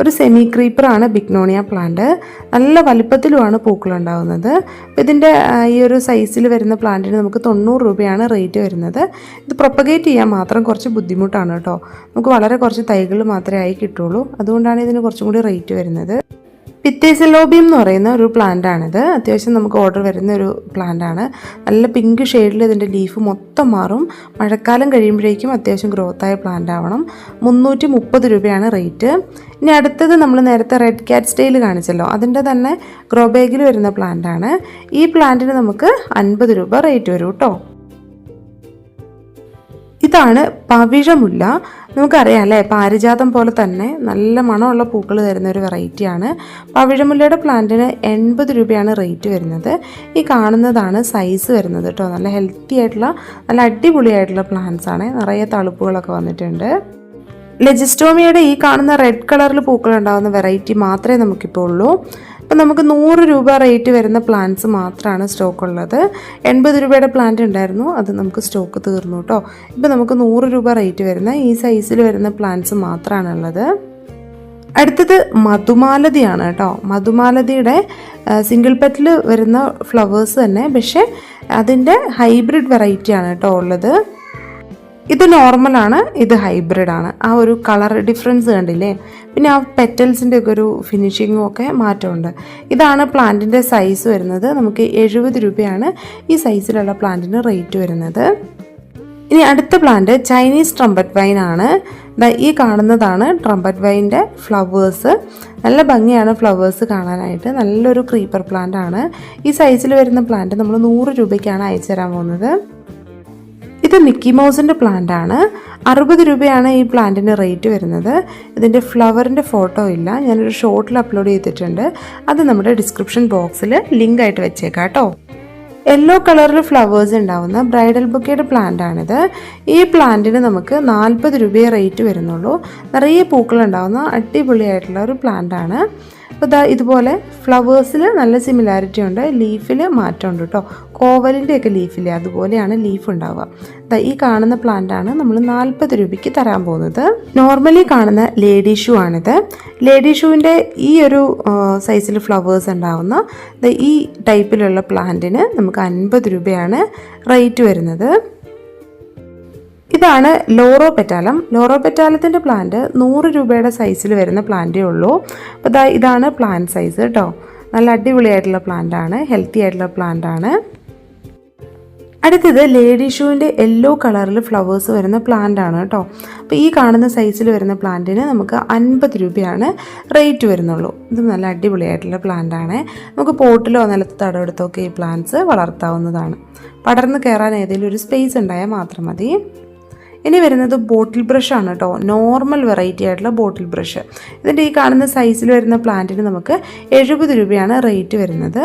ഒരു സെമി ക്രീപ്പറാണ് ബിഗ്നോണിയ പ്ലാന്റ്. നല്ല വലിപ്പത്തിലുമാണ് പൂക്കൾ ഉണ്ടാകുന്നത്. അപ്പോൾ ഇതിൻ്റെ ഈ ഒരു സൈസിൽ വരുന്ന പ്ലാന്റിന് നമുക്ക് 90 രൂപയാണ് റേറ്റ് വരുന്നത്. ഇത് പ്രൊപ്പഗേറ്റ് ചെയ്യാൻ മാത്രം കുറച്ച് ബുദ്ധിമുട്ടാണ് കേട്ടോ. നമുക്ക് വളരെ കുറച്ച് തൈകൾ മാത്രമേ ആയി കിട്ടുള്ളൂ. അതുകൊണ്ടാണ് ഇതിന് കുറച്ചും കൂടി റേറ്റ് വരുന്നത്. പിത്തേസലോബിയം എന്ന് പറയുന്ന ഒരു പ്ലാന്റ് ആണിത്. അത്യാവശ്യം നമുക്ക് ഓർഡർ വരുന്ന ഒരു പ്ലാന്റ് ആണ്. നല്ല പിങ്ക് ഷെയ്ഡിൽ ഇതിൻ്റെ ലീഫ് മൊത്തം മാറും. മഴക്കാലം കഴിയുമ്പോഴേക്കും അത്യാവശ്യം ഗ്രോത്തായ പ്ലാന്റ് ആവണം. 330 രൂപയാണ് റേറ്റ്. ഇനി അടുത്തത് നമ്മൾ നേരത്തെ റെഡ് ക്യാറ്റ് സ്റ്റൈൽ കാണിച്ചല്ലോ, അതിൻ്റെ തന്നെ ഗ്രോ ബാഗിൽ വരുന്ന പ്ലാന്റ് ആണ്. ഈ പ്ലാന്റിന് നമുക്ക് 50 രൂപ റേറ്റ് വരും കേട്ടോ. ഇതാണ് പവിഴമുല്ല. നമുക്കറിയാം അല്ലേ, പാരിജാതം പോലെ തന്നെ നല്ല മണമുള്ള പൂക്കൾ തരുന്ന ഒരു വെറൈറ്റിയാണ്. പവിഴമുല്ലയുടെ പ്ലാന്റിന് 80 രൂപയാണ് റേറ്റ് വരുന്നത്. ഈ കാണുന്നതാണ് സൈസ് വരുന്നത് കേട്ടോ. നല്ല ഹെൽത്തി ആയിട്ടുള്ള നല്ല അടിപൊളിയായിട്ടുള്ള പ്ലാന്റ്സ് ആണ്. നിറയെ തളിപ്പുകളൊക്കെ വന്നിട്ടുണ്ട്. ലെജിസ്റ്റോമിയയുടെ ഈ കാണുന്ന റെഡ് കളറിൽ പൂക്കൾ ഉണ്ടാകുന്ന വെറൈറ്റി മാത്രമേ നമുക്കിപ്പോൾ ഉള്ളൂ. അപ്പം നമുക്ക് 100 രൂപ റേറ്റ് വരുന്ന പ്ലാന്റ്സ് മാത്രമാണ് സ്റ്റോക്ക് ഉള്ളത്. 80 രൂപയുടെ പ്ലാന്റ് ഉണ്ടായിരുന്നു, അത് നമുക്ക് സ്റ്റോക്ക് തീർന്നു കേട്ടോ. ഇപ്പം നമുക്ക് 100 രൂപ റേറ്റ് വരുന്ന ഈ സൈസിൽ വരുന്ന പ്ലാന്റ്സ് മാത്രമാണുള്ളത്. അടുത്തത് മധുമാലതിയാണ് കേട്ടോ. മധുമാലതിയുടെ സിംഗിൾ പെറ്റൽ വരുന്ന ഫ്ലവേഴ്സ് തന്നെ, പക്ഷേ അതിൻ്റെ ഹൈബ്രിഡ് വെറൈറ്റിയാണ് കേട്ടോ ഉള്ളത്. ഇത് നോർമലാണ്, ഇത് ഹൈബ്രിഡ് ആണ്. ആ ഒരു കളർ ഡിഫറൻസ് കണ്ടില്ലേ. പിന്നെ ആ പെറ്റൽസിൻ്റെ ഒക്കെ ഒരു ഫിനിഷിങ്ങും ഒക്കെ മാറ്റമുണ്ട്. ഇതാണ് പ്ലാന്റിൻ്റെ സൈസ് വരുന്നത്. നമുക്ക് 70 രൂപയാണ് ഈ സൈസിലുള്ള പ്ലാന്റിന് റേറ്റ് വരുന്നത്. ഇനി അടുത്ത പ്ലാന്റ് ചൈനീസ് ട്രംപറ്റ് വൈൻ ആണ്. ഈ കാണുന്നതാണ് ട്രംപറ്റ് വൈൻ്റെ ഫ്ലവേഴ്സ്. നല്ല ഭംഗിയാണ് ഫ്ലവേഴ്സ് കാണാനായിട്ട്. നല്ലൊരു ക്രീപ്പർ പ്ലാന്റ് ആണ്. ഈ സൈസിൽ വരുന്ന പ്ലാന്റ് നമ്മൾ 100 രൂപയ്ക്കാണ് അയച്ചു തരാൻ പോകുന്നത്. ഇത് മിക്കി മൗസിൻ്റെ പ്ലാന്റ് ആണ്. 60 രൂപയാണ് ഈ പ്ലാന്റിന് റേറ്റ് വരുന്നത്. ഇതിൻ്റെ ഫ്ലവറിൻ്റെ ഫോട്ടോ ഇല്ല, ഞാനൊരു ഷോർട്ടിൽ അപ്ലോഡ് ചെയ്തിട്ടുണ്ട്. അത് നമ്മുടെ ഡിസ്ക്രിപ്ഷൻ ബോക്സിൽ ലിങ്ക് ആയിട്ട് വെച്ചേക്കാം കേട്ടോ. യെല്ലോ കളറിൽ ഫ്ലവേഴ്സ് ഉണ്ടാവുന്ന ബ്രൈഡൽ ബൊക്കയുടെ പ്ലാന്റ് ആണിത്. ഈ പ്ലാന്റിന് നമുക്ക് 40 രൂപയെ റേറ്റ് വരുന്നുള്ളൂ. നിറയെ പൂക്കൾ ഉണ്ടാവുന്ന അടിപൊളിയായിട്ടുള്ള ഒരു പ്ലാന്റ് ആണ്. അപ്പോൾ ഇതുപോലെ ഫ്ലവേഴ്സിൽ നല്ല സിമിലാരിറ്റി ഉണ്ട്, ലീഫിൽ മാറ്റമുണ്ട് കേട്ടോ. കോവലിൻ്റെയൊക്കെ ലീഫില്ലേ, അതുപോലെയാണ് ലീഫ് ഉണ്ടാവുക. ഈ കാണുന്ന പ്ലാന്റാണ് നമ്മൾ 40 രൂപയ്ക്ക് തരാൻ പോകുന്നത്. നോർമലി കാണുന്ന ലേഡി ഷൂ ആണിത്. ലേഡി ഷൂവിൻ്റെ ഈ ഒരു സൈസിൽ ഫ്ലവേഴ്സ് ഉണ്ടാവുന്ന ഈ ടൈപ്പിലുള്ള പ്ലാന്റിന് നമുക്ക് 50 രൂപയാണ് റേറ്റ് വരുന്നത്. ഇതാണ് ലോറോ പെറ്റാലം. ലോറോ പെറ്റാലത്തിൻ്റെ പ്ലാന്റ് 100 രൂപയുടെ സൈസിൽ വരുന്ന പ്ലാന്റേ ഉള്ളൂ. അപ്പോൾ ഇതാണ് പ്ലാന്റ് സൈസ് കേട്ടോ. നല്ല അടിപൊളിയായിട്ടുള്ള പ്ലാന്റ് ആണ്, ഹെൽത്തി ആയിട്ടുള്ള പ്ലാന്റ് ആണ്. അടുത്തത് ലേഡി ഷൂവിൻ്റെ യെല്ലോ കളറിൽ ഫ്ലവേഴ്സ് വരുന്ന പ്ലാന്റ് ആണ് കേട്ടോ. അപ്പോൾ ഈ കാണുന്ന സൈസിൽ വരുന്ന പ്ലാന്റിന് നമുക്ക് 50 രൂപയാണ് റേറ്റ് വരുന്നുള്ളൂ. ഇത് നല്ല അടിപൊളിയായിട്ടുള്ള പ്ലാന്റ് ആണ്. നമുക്ക് പോട്ടിലോ നിലത്ത് തടമെടുത്തൊക്കെ ഈ പ്ലാന്റ്സ് വളർത്താവുന്നതാണ്. പടർന്ന് കയറാൻ ഏതെങ്കിലും ഒരു സ്പേസ് ഉണ്ടായാൽ മാത്രം മതി. ഇനി വരുന്നത് ബോട്ടിൽ ബ്രഷ് ആണ് കേട്ടോ. നോർമൽ വെറൈറ്റി ആയിട്ടുള്ള ബോട്ടിൽ ബ്രഷ്. ഇതിൻ്റെ ഈ കാണുന്ന സൈസിൽ വരുന്ന പ്ലാന്റിന് നമുക്ക് 70 രൂപയാണ് റേറ്റ് വരുന്നത്.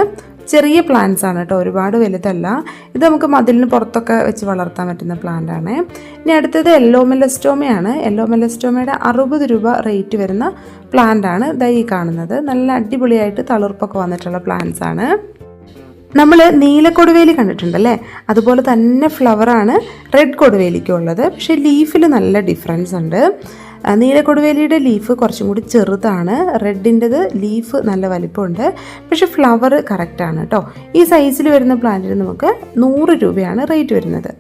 ചെറിയ പ്ലാന്റ്സ് ആണ് കേട്ടോ, ഒരുപാട് വലുതല്ല. ഇത് നമുക്ക് മതിലിന് പുറത്തൊക്കെ വെച്ച് വളർത്താൻ പറ്റുന്ന പ്ലാന്റ് ആണ്. ഇനി അടുത്തത് യെല്ലോ മെലസ്റ്റോമയാണ്. യെല്ലോ മെലസ്റ്റോമയുടെ 60 രൂപ റേറ്റ് വരുന്ന പ്ലാന്റ് ആണ് ഈ കാണുന്നത്. നല്ല അടിപൊളിയായിട്ട് തളിർപ്പൊക്കെ വന്നിട്ടുള്ള പ്ലാന്റ്സ് ആണ്. നമ്മൾ നീലക്കൊടുവേലി കണ്ടിട്ടുണ്ടല്ലേ, അതുപോലെ തന്നെ ഫ്ലവറാണ് റെഡ് കൊടുവേലിക്കുള്ളത്. പക്ഷേ ലീഫിൽ നല്ല ഡിഫറൻസ് ഉണ്ട്. നീലക്കൊടുവേലിയുടെ ലീഫ് കുറച്ചും കൂടി ചെറുതാണ്, റെഡിൻ്റെത് ലീഫ് നല്ല വലിപ്പമുണ്ട്. പക്ഷേ ഫ്ലവർ കറക്റ്റാണ് കേട്ടോ. ഈ സൈസിൽ വരുന്ന പ്ലാന്റിന് നമുക്ക് 100 രൂപയാണ് റേറ്റ് വരുന്നത്.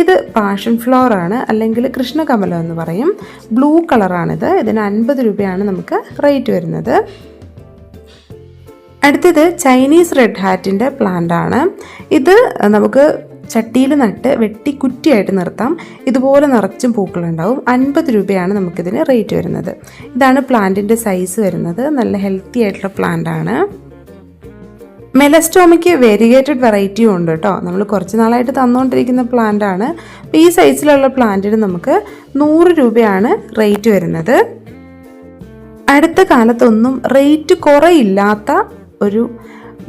ഇത് പാഷൻ ഫ്ലവർ ആണ്, അല്ലെങ്കിൽ കൃഷ്ണകമലം എന്ന് പറയും. ബ്ലൂ കളറാണിത്. ഇതിന് 50 രൂപയാണ് നമുക്ക് റേറ്റ് വരുന്നത്. അടുത്തത് ചൈനീസ് റെഡ് ഹാറ്റിൻ്റെ പ്ലാന്റ് ആണ്. ഇത് നമുക്ക് ചട്ടിയിൽ നട്ട് വെട്ടി കുറ്റിയായിട്ട് നിർത്താം. ഇതുപോലെ നിറച്ചും പൂക്കളുണ്ടാവും. 50 രൂപയാണ് നമുക്കിതിന് റേറ്റ് വരുന്നത്. ഇതാണ് പ്ലാന്റിൻ്റെ സൈസ് വരുന്നത്. നല്ല ഹെൽത്തി ആയിട്ടുള്ള പ്ലാന്റ് ആണ്. മെലസ്റ്റോമയ്ക്ക് വേരിയേറ്റഡ് വെറൈറ്റിയും ഉണ്ട് കേട്ടോ. നമ്മൾ കുറച്ച് നാളായിട്ട് തന്നുകൊണ്ടിരിക്കുന്ന പ്ലാന്റ് ആണ്. അപ്പോൾ ഈ സൈസിലുള്ള പ്ലാന്റിന് നമുക്ക് 100 രൂപയാണ് റേറ്റ് വരുന്നത്. അടുത്ത കാലത്തൊന്നും റേറ്റ് കുറയില്ലാത്ത ഒരു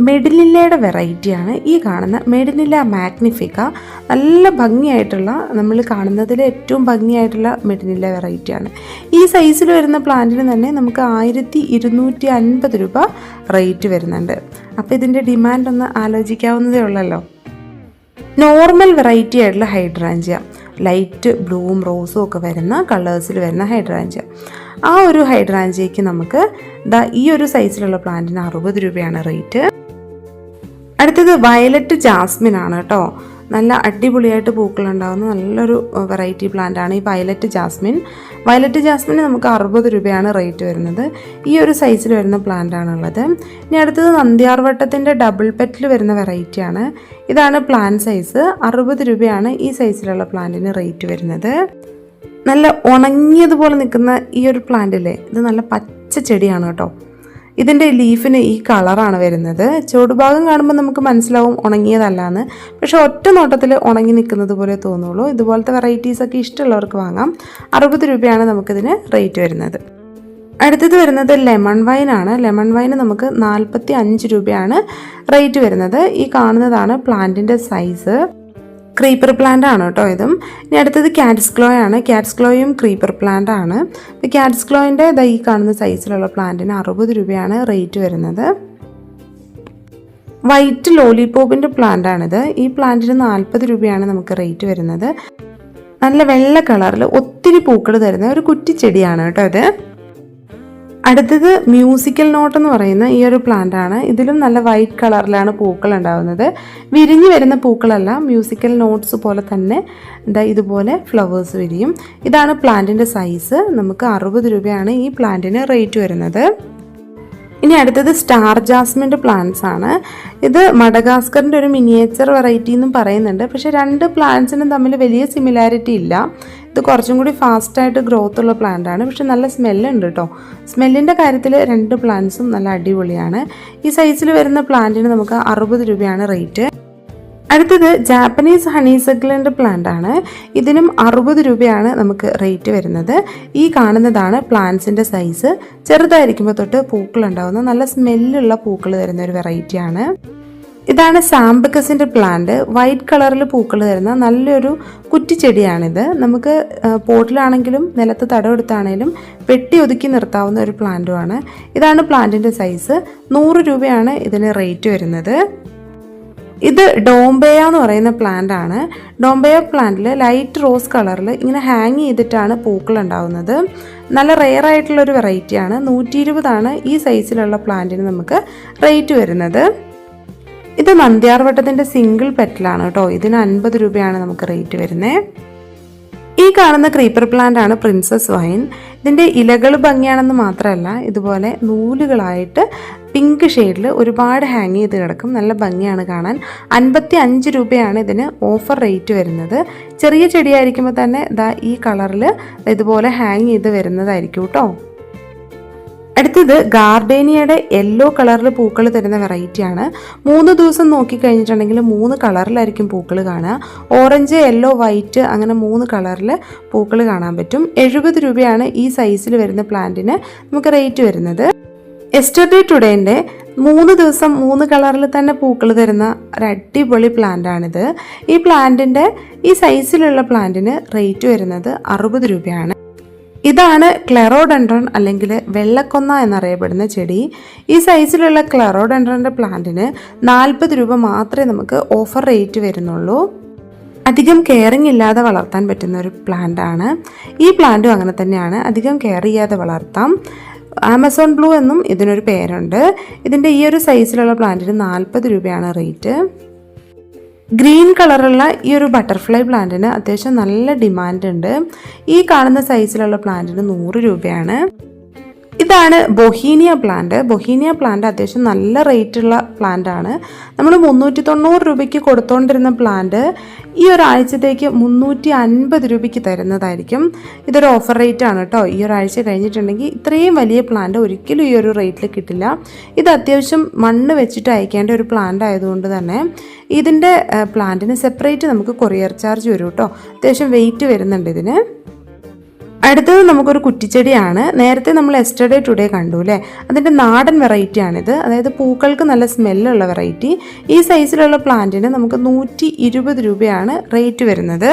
മെഡിനില്ലയുടെ വെറൈറ്റിയാണ് ഈ കാണുന്ന മെഡിനില്ല മാഗ്നിഫിക്ക. നല്ല ഭംഗിയായിട്ടുള്ള, നമ്മൾ കാണുന്നതിൽ ഏറ്റവും ഭംഗിയായിട്ടുള്ള മെഡിനില്ല വെറൈറ്റിയാണ്. ഈ സൈസിൽ വരുന്ന പ്ലാന്റിന് തന്നെ നമുക്ക് 1250 രൂപ റേറ്റ് വരുന്നുണ്ട്. അപ്പോൾ ഇതിൻ്റെ ഡിമാൻഡ് ഒന്ന് ആലോചിക്കാവുന്നതേ ഉള്ളല്ലോ. നോർമൽ വെറൈറ്റി ആയിട്ടുള്ള ഹൈഡ്രാഞ്ചിയ, ലൈറ്റ് ബ്ലൂവും റോസും ഒക്കെ വരുന്ന കളേഴ്സിൽ വരുന്ന ഹൈഡ്രാഞ്ചിയ, ആ ഒരു ഹൈഡ്രാഞ്ചിയയ്ക്ക് നമുക്ക് ഈ ഒരു സൈസിലുള്ള പ്ലാന്റിന് 60 രൂപയാണ് റേറ്റ്. അടുത്തത് വയലറ്റ് ജാസ്മിൻ ആണ് കേട്ടോ. നല്ല അടിപൊളിയായിട്ട് പൂക്കളുണ്ടാകുന്ന നല്ലൊരു വെറൈറ്റി പ്ലാന്റ് ആണ് ഈ വയലറ്റ് ജാസ്മിൻ. വയലറ്റ് ജാസ്മിന് നമുക്ക് 60 രൂപയാണ് റേറ്റ് വരുന്നത്. ഈ ഒരു സൈസിൽ വരുന്ന പ്ലാന്റ് ആണുള്ളത്. ഇനി അടുത്തത് നന്ദ്യാർവട്ടത്തിൻ്റെ ഡബിൾ പെറ്റിൽ വരുന്ന വെറൈറ്റിയാണ്. ഇതാണ് പ്ലാന്റ് സൈസ്. 60 രൂപയാണ് ഈ സൈസിലുള്ള പ്ലാന്റിന് റേറ്റ് വരുന്നത്. നല്ല ഉണങ്ങിയതുപോലെ നിൽക്കുന്ന ഈ ഒരു പ്ലാന്റില്ലേ, ഇത് നല്ല പച്ച ചെടിയാണ് കേട്ടോ. ഇതിൻ്റെ ലീഫിന് ഈ കളറാണ് വരുന്നത്. ചുവടുഭാഗം കാണുമ്പോൾ നമുക്ക് മനസ്സിലാവും ഉണങ്ങിയതല്ലാന്ന്. പക്ഷേ ഒറ്റ നോട്ടത്തിൽ ഉണങ്ങി നിൽക്കുന്നത് പോലെ തോന്നുള്ളൂ. ഇതുപോലത്തെ വെറൈറ്റീസൊക്കെ ഇഷ്ടമുള്ളവർക്ക് വാങ്ങാം. 60 രൂപയാണ് നമുക്കിതിന് റേറ്റ് വരുന്നത്. അടുത്തത് വരുന്നത് ലെമൺ വൈൻ ആണ്. ലെമൺ വൈന് നമുക്ക് 45 രൂപയാണ് റേറ്റ് വരുന്നത്. ഈ കാണുന്നതാണ് പ്ലാന്റിൻ്റെ സൈസ്. ക്രീപ്പർ പ്ലാന്റ് ആണ് കേട്ടോ ഇതും. ഇനി അടുത്തത് കാറ്റ്സ് ഗ്ലോ ആണ്. കാറ്റ്സ് ഗ്ലോയും ക്രീപ്പർ പ്ലാന്റ് ആണ്. അപ്പോൾ കാറ്റ്സ് ഗ്ലോയിൻ്റെ ഈ കാണുന്ന സൈസിലുള്ള പ്ലാന്റിന് 60 രൂപയാണ് റേറ്റ് വരുന്നത്. വൈറ്റ് ലോലിപോപ്പിൻ്റെ പ്ലാന്റ് ആണിത്. ഈ പ്ലാന്റിന് 40 രൂപയാണ് നമുക്ക് റേറ്റ് വരുന്നത്. നല്ല വെള്ള കളറിൽ ഒത്തിരി പൂക്കൾ തരുന്ന ഒരു കുറ്റിച്ചെടിയാണ് കേട്ടോ ഇത്. അടുത്തത് മ്യൂസിക്കൽ നോട്ട് എന്ന് പറയുന്ന ഈ ഒരു പ്ലാന്റ് ആണ്. ഇതിലും നല്ല വൈറ്റ് കളറിലാണ് പൂക്കൾ ഉണ്ടാകുന്നത്. വിരിഞ്ഞു വരുന്ന പൂക്കളല്ല, മ്യൂസിക്കൽ നോട്ട്സ് പോലെ തന്നെ ഇതുപോലെ ഫ്ലവേഴ്സ് വിരിയും. ഇതാണ് പ്ലാന്റിൻ്റെ സൈസ്. നമുക്ക് 60 രൂപയാണ് ഈ പ്ലാന്റിന് റേറ്റ് വരുന്നത്. ഇനി അടുത്തത് സ്റ്റാർ ജാസ്മിൻ്റെ പ്ലാന്റ്സ് ആണ്. ഇത് മഡഗാസ്കറിൻ്റെ ഒരു മിനിയേച്ചർ വെറൈറ്റി എന്നും പറയുന്നുണ്ട്. പക്ഷേ രണ്ട് പ്ലാന്റ്സിനും തമ്മിൽ വലിയ സിമിലാരിറ്റി ഇല്ല. ഇത് കുറച്ചും കൂടി ഫാസ്റ്റായിട്ട് ഗ്രോത്ത് ഉള്ള പ്ലാന്റ് ആണ്. പക്ഷെ നല്ല സ്മെല്ലുണ്ട് കേട്ടോ. സ്മെല്ലിൻ്റെ കാര്യത്തിൽ രണ്ട് പ്ലാന്റ്സും നല്ല അടിപൊളിയാണ്. ഈ സൈസിൽ വരുന്ന പ്ലാന്റിന് നമുക്ക് 60 രൂപയാണ് റേറ്റ്. അടുത്തത് ജാപ്പനീസ് ഹണിസക്കിളിൻ്റെ പ്ലാന്റ് ആണ്. ഇതിനും 60 രൂപയാണ് നമുക്ക് റേറ്റ് വരുന്നത്. ഈ കാണുന്നതാണ് പ്ലാന്റ്സിൻ്റെ സൈസ്. ചെറുതായിരിക്കുമ്പോൾ തൊട്ട് പൂക്കൾ ഉണ്ടാകുന്ന നല്ല സ്മെല്ലുള്ള പൂക്കൾ തരുന്ന ഒരു വെറൈറ്റിയാണ്. ഇതാണ് സാംബക്കസിൻ്റെ പ്ലാന്റ്. വൈറ്റ് കളറിൽ പൂക്കൾ തരുന്ന നല്ലൊരു കുറ്റിച്ചെടിയാണിത്. നമുക്ക് പോട്ടിലാണെങ്കിലും നിലത്ത് തടമെടുത്താണെങ്കിലും പെട്ടി ഒതുക്കി നിർത്താവുന്ന ഒരു പ്ലാന്റുമാണ്. ഇതാണ് പ്ലാന്റിൻ്റെ സൈസ്. 100 രൂപയാണ് ഇതിന് റേറ്റ് വരുന്നത്. ഇത് ഡോംബെയ എന്ന് പറയുന്ന പ്ലാന്റ് ആണ്. ഡോംബെയ പ്ലാന്റിൽ ലൈറ്റ് റോസ് കളറിൽ ഇങ്ങനെ ഹാങ് ചെയ്തിട്ടാണ് പൂക്കൾ ഉണ്ടാവുന്നത്. നല്ല റെയർ ആയിട്ടുള്ളൊരു വെറൈറ്റിയാണ്. 120 ഈ സൈസിലുള്ള പ്ലാന്റിന് നമുക്ക് റേറ്റ് വരുന്നത്. ഇത് നന്ദ്യാർവട്ടത്തിൻ്റെ സിംഗിൾ പെറ്റലാണ് കേട്ടോ. ഇതിന് 50 രൂപയാണ് നമുക്ക് റേറ്റ് വരുന്നത്. ഈ കാണുന്ന ക്രീപ്പർ പ്ലാന്റ് ആണ് പ്രിൻസസ് വൈൻ. ഇതിൻ്റെ ഇലകൾ ഭംഗിയാണെന്ന് മാത്രമല്ല, ഇതുപോലെ നൂലുകളായിട്ട് പിങ്ക് ഷെയ്ഡിൽ ഒരുപാട് ഹാങ് ചെയ്ത് കിടക്കും. നല്ല ഭംഗിയാണ് കാണാൻ. 55 രൂപയാണ് ഇതിന് ഓഫർ റേറ്റ് വരുന്നത്. ചെറിയ ചെടിയായിരിക്കുമ്പോൾ തന്നെ ഈ കളറിൽ ഇതുപോലെ ഹാങ് ചെയ്ത് വരുന്നതായിരിക്കും കേട്ടോ. അടുത്തത് ഗാർഡേനിയയുടെ യെല്ലോ കളറിൽ പൂക്കൾ തരുന്ന വെറൈറ്റിയാണ്. 3 ദിവസം നോക്കിക്കഴിഞ്ഞിട്ടുണ്ടെങ്കിൽ 3 കളറിലായിരിക്കും പൂക്കൾ കാണുക. ഓറഞ്ച്, യെല്ലോ, വൈറ്റ് അങ്ങനെ 3 കളറിൽ പൂക്കൾ കാണാൻ പറ്റും. 70 രൂപയാണ് ഈ സൈസിൽ വരുന്ന പ്ലാന്റിന് നമുക്ക് റേറ്റ് വരുന്നത്. യെസ്റ്റർഡേ ടുഡേൻ്റെ 3 ദിവസം 3 കളറിൽ തന്നെ പൂക്കൾ തരുന്ന ഒരു അടിപൊളി പ്ലാന്റാണിത്. ഈ പ്ലാന്റിൻ്റെ ഈ സൈസിലുള്ള പ്ലാന്റിന് റേറ്റ് വരുന്നത് 60 രൂപയാണ്. ഇതാണ് ക്ലെറോഡെൻഡ്രോൺ അല്ലെങ്കിൽ വെള്ളക്കൊന്ന എന്നറിയപ്പെടുന്ന ചെടി. ഈ സൈസിലുള്ള ക്ലെറോഡെൻഡ്രോൻ്റെ പ്ലാന്റിന് 40 രൂപ മാത്രമേ നമുക്ക് ഓഫർ റേറ്റ് വരുന്നുള്ളൂ. അധികം കെയറിങ് ഇല്ലാതെ വളർത്താൻ പറ്റുന്ന ഒരു പ്ലാന്റ് ആണ്. ഈ പ്ലാന്റും അങ്ങനെ തന്നെയാണ്. അധികം കെയർ ചെയ്യാതെ വളർത്താം. ആമസോൺ ബ്ലൂ എന്നും ഇതിനൊരു പേരുണ്ട്. ഇതിൻ്റെ ഈ ഒരു സൈസിലുള്ള പ്ലാന്റിന് 40 രൂപയാണ് റേറ്റ്. ഗ്രീൻ കളറുള്ള ഈ ഒരു ബട്ടർഫ്ലൈ പ്ലാന്റിന് അത്യാവശ്യം നല്ല ഡിമാൻഡ് ഉണ്ട്. ഈ കാണുന്ന സൈസിലുള്ള പ്ലാന്റിന് 100 രൂപയാണ്. ഇതാണ് ബൊഹീനിയ പ്ലാന്റ്. ബൊഹീനിയ പ്ലാന്റ് അത്യാവശ്യം നല്ല റേറ്റുള്ള പ്ലാന്റ് ആണ്. നമ്മൾ 390 രൂപയ്ക്ക് കൊടുത്തുകൊണ്ടിരുന്ന പ്ലാന്റ് ഈ ഒരാഴ്ചത്തേക്ക് 350 രൂപയ്ക്ക് തരുന്നതായിരിക്കും. ഇതൊരു ഓഫർ റേറ്റ് ആണ് കേട്ടോ. ഈ ഒരാഴ്ച കഴിഞ്ഞിട്ടുണ്ടെങ്കിൽ ഇത്രയും വലിയ പ്ലാന്റ് ഒരിക്കലും ഈ ഒരു റേറ്റിൽ കിട്ടില്ല. ഇത് അത്യാവശ്യം മണ്ണ് വെച്ചിട്ട് അയക്കേണ്ട ഒരു പ്ലാന്റ് ആയതുകൊണ്ട് തന്നെ ഇതിൻ്റെ പ്ലാന്റിന് സെപ്പറേറ്റ് നമുക്ക് കൊറിയർ ചാർജ് വരും കേട്ടോ. അത്യാവശ്യം വെയിറ്റ് വരുന്നുണ്ട് ഇതിന്. അടുത്തത് നമുക്കൊരു കുറ്റിച്ചെടിയാണ്. നേരത്തെ നമ്മൾ എസ്റ്റർഡേ ടുഡേ കണ്ടു അല്ലേ, അതിൻ്റെ നാടൻ വെറൈറ്റി ആണിത്. അതായത് പൂക്കൾക്ക് നല്ല സ്മെല്ലുള്ള വെറൈറ്റി. ഈ സൈസിലുള്ള പ്ലാന്റിന് നമുക്ക് 120 രൂപയാണ് റേറ്റ് വരുന്നത്.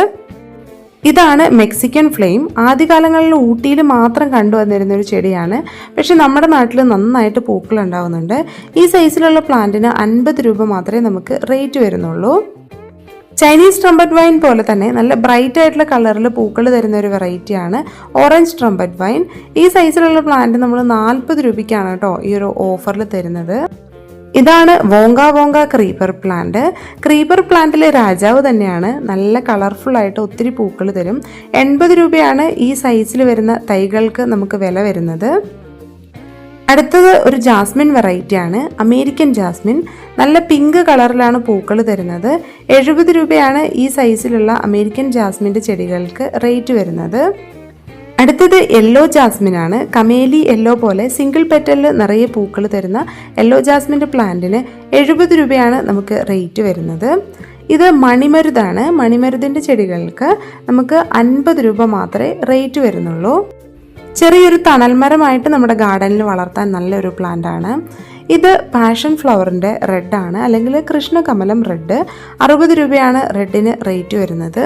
ഇതാണ് മെക്സിക്കൻ ഫ്ലെയിം. ആദ്യകാലങ്ങളിൽ ഊട്ടിയിൽ മാത്രം കണ്ടുവന്നിരുന്ന ഒരു ചെടിയാണ്. പക്ഷെ നമ്മുടെ നാട്ടിൽ നന്നായിട്ട് പൂക്കൾ ഉണ്ടാവുന്നുണ്ട്. ഈ സൈസിലുള്ള പ്ലാന്റിന് 50 രൂപ മാത്രമേ നമുക്ക് റേറ്റ് വരുന്നുള്ളൂ. ചൈനീസ് ട്രംപറ്റ് വൈൻ പോലെ തന്നെ നല്ല ബ്രൈറ്റ് ആയിട്ടുള്ള കളറിൽ പൂക്കൾ തരുന്ന ഒരു വെറൈറ്റിയാണ് ഓറഞ്ച് ട്രംപറ്റ് വൈൻ. ഈ സൈസിലുള്ള പ്ലാന്റ് നമ്മൾ 40 രൂപയ്ക്കാണ് കേട്ടോ ഈ ഒരു ഓഫറിൽ തരുന്നത്. ഇതാണ് വോങ്ക ക്രീപ്പർ പ്ലാന്റ്. ക്രീപ്പർ പ്ലാന്റിലെ രാജാവ് തന്നെയാണ്. നല്ല കളർഫുൾ ആയിട്ട് ഒത്തിരി പൂക്കൾ തരും. 80 രൂപയാണ് ഈ സൈസിൽ വരുന്ന തൈകൾക്ക് നമുക്ക് വില വരുന്നത്. അടുത്തത് ഒരു ജാസ്മിൻ വെറൈറ്റി ആണ്, അമേരിക്കൻ ജാസ്മിൻ. നല്ല പിങ്ക് കളറിലാണ് പൂക്കൾ തരുന്നത്. 70 രൂപയാണ് ഈ സൈസിലുള്ള അമേരിക്കൻ ജാസ്മിൻ്റെ ചെടികൾക്ക് റേറ്റ് വരുന്നത്. അടുത്തത് യെല്ലോ ജാസ്മിൻ ആണ്. കമേലി യെല്ലോ പോലെ സിംഗിൾ പെറ്റലിൽ നിറയെ പൂക്കൾ തരുന്ന യെല്ലോ ജാസ്മിൻ്റെ പ്ലാന്റിന് 70 രൂപയാണ് നമുക്ക് റേറ്റ് വരുന്നത്. ഇത് മണിമരുതാണ്. മണിമരുതിൻ്റെ ചെടികൾക്ക് നമുക്ക് 50 രൂപ മാത്രമേ റേറ്റ് വരുന്നുള്ളൂ. ചെറിയൊരു തണൽമരമായിട്ട് നമ്മുടെ ഗാർഡനിൽ വളർത്താൻ നല്ലൊരു പ്ലാന്റ് ആണ്. ഇത് പാഷൻ ഫ്ലവറിൻ്റെ റെഡാണ്, അല്ലെങ്കിൽ കൃഷ്ണകമലം റെഡ്. 60 രൂപയാണ് റെഡിന് റേറ്റ് വരുന്നത്.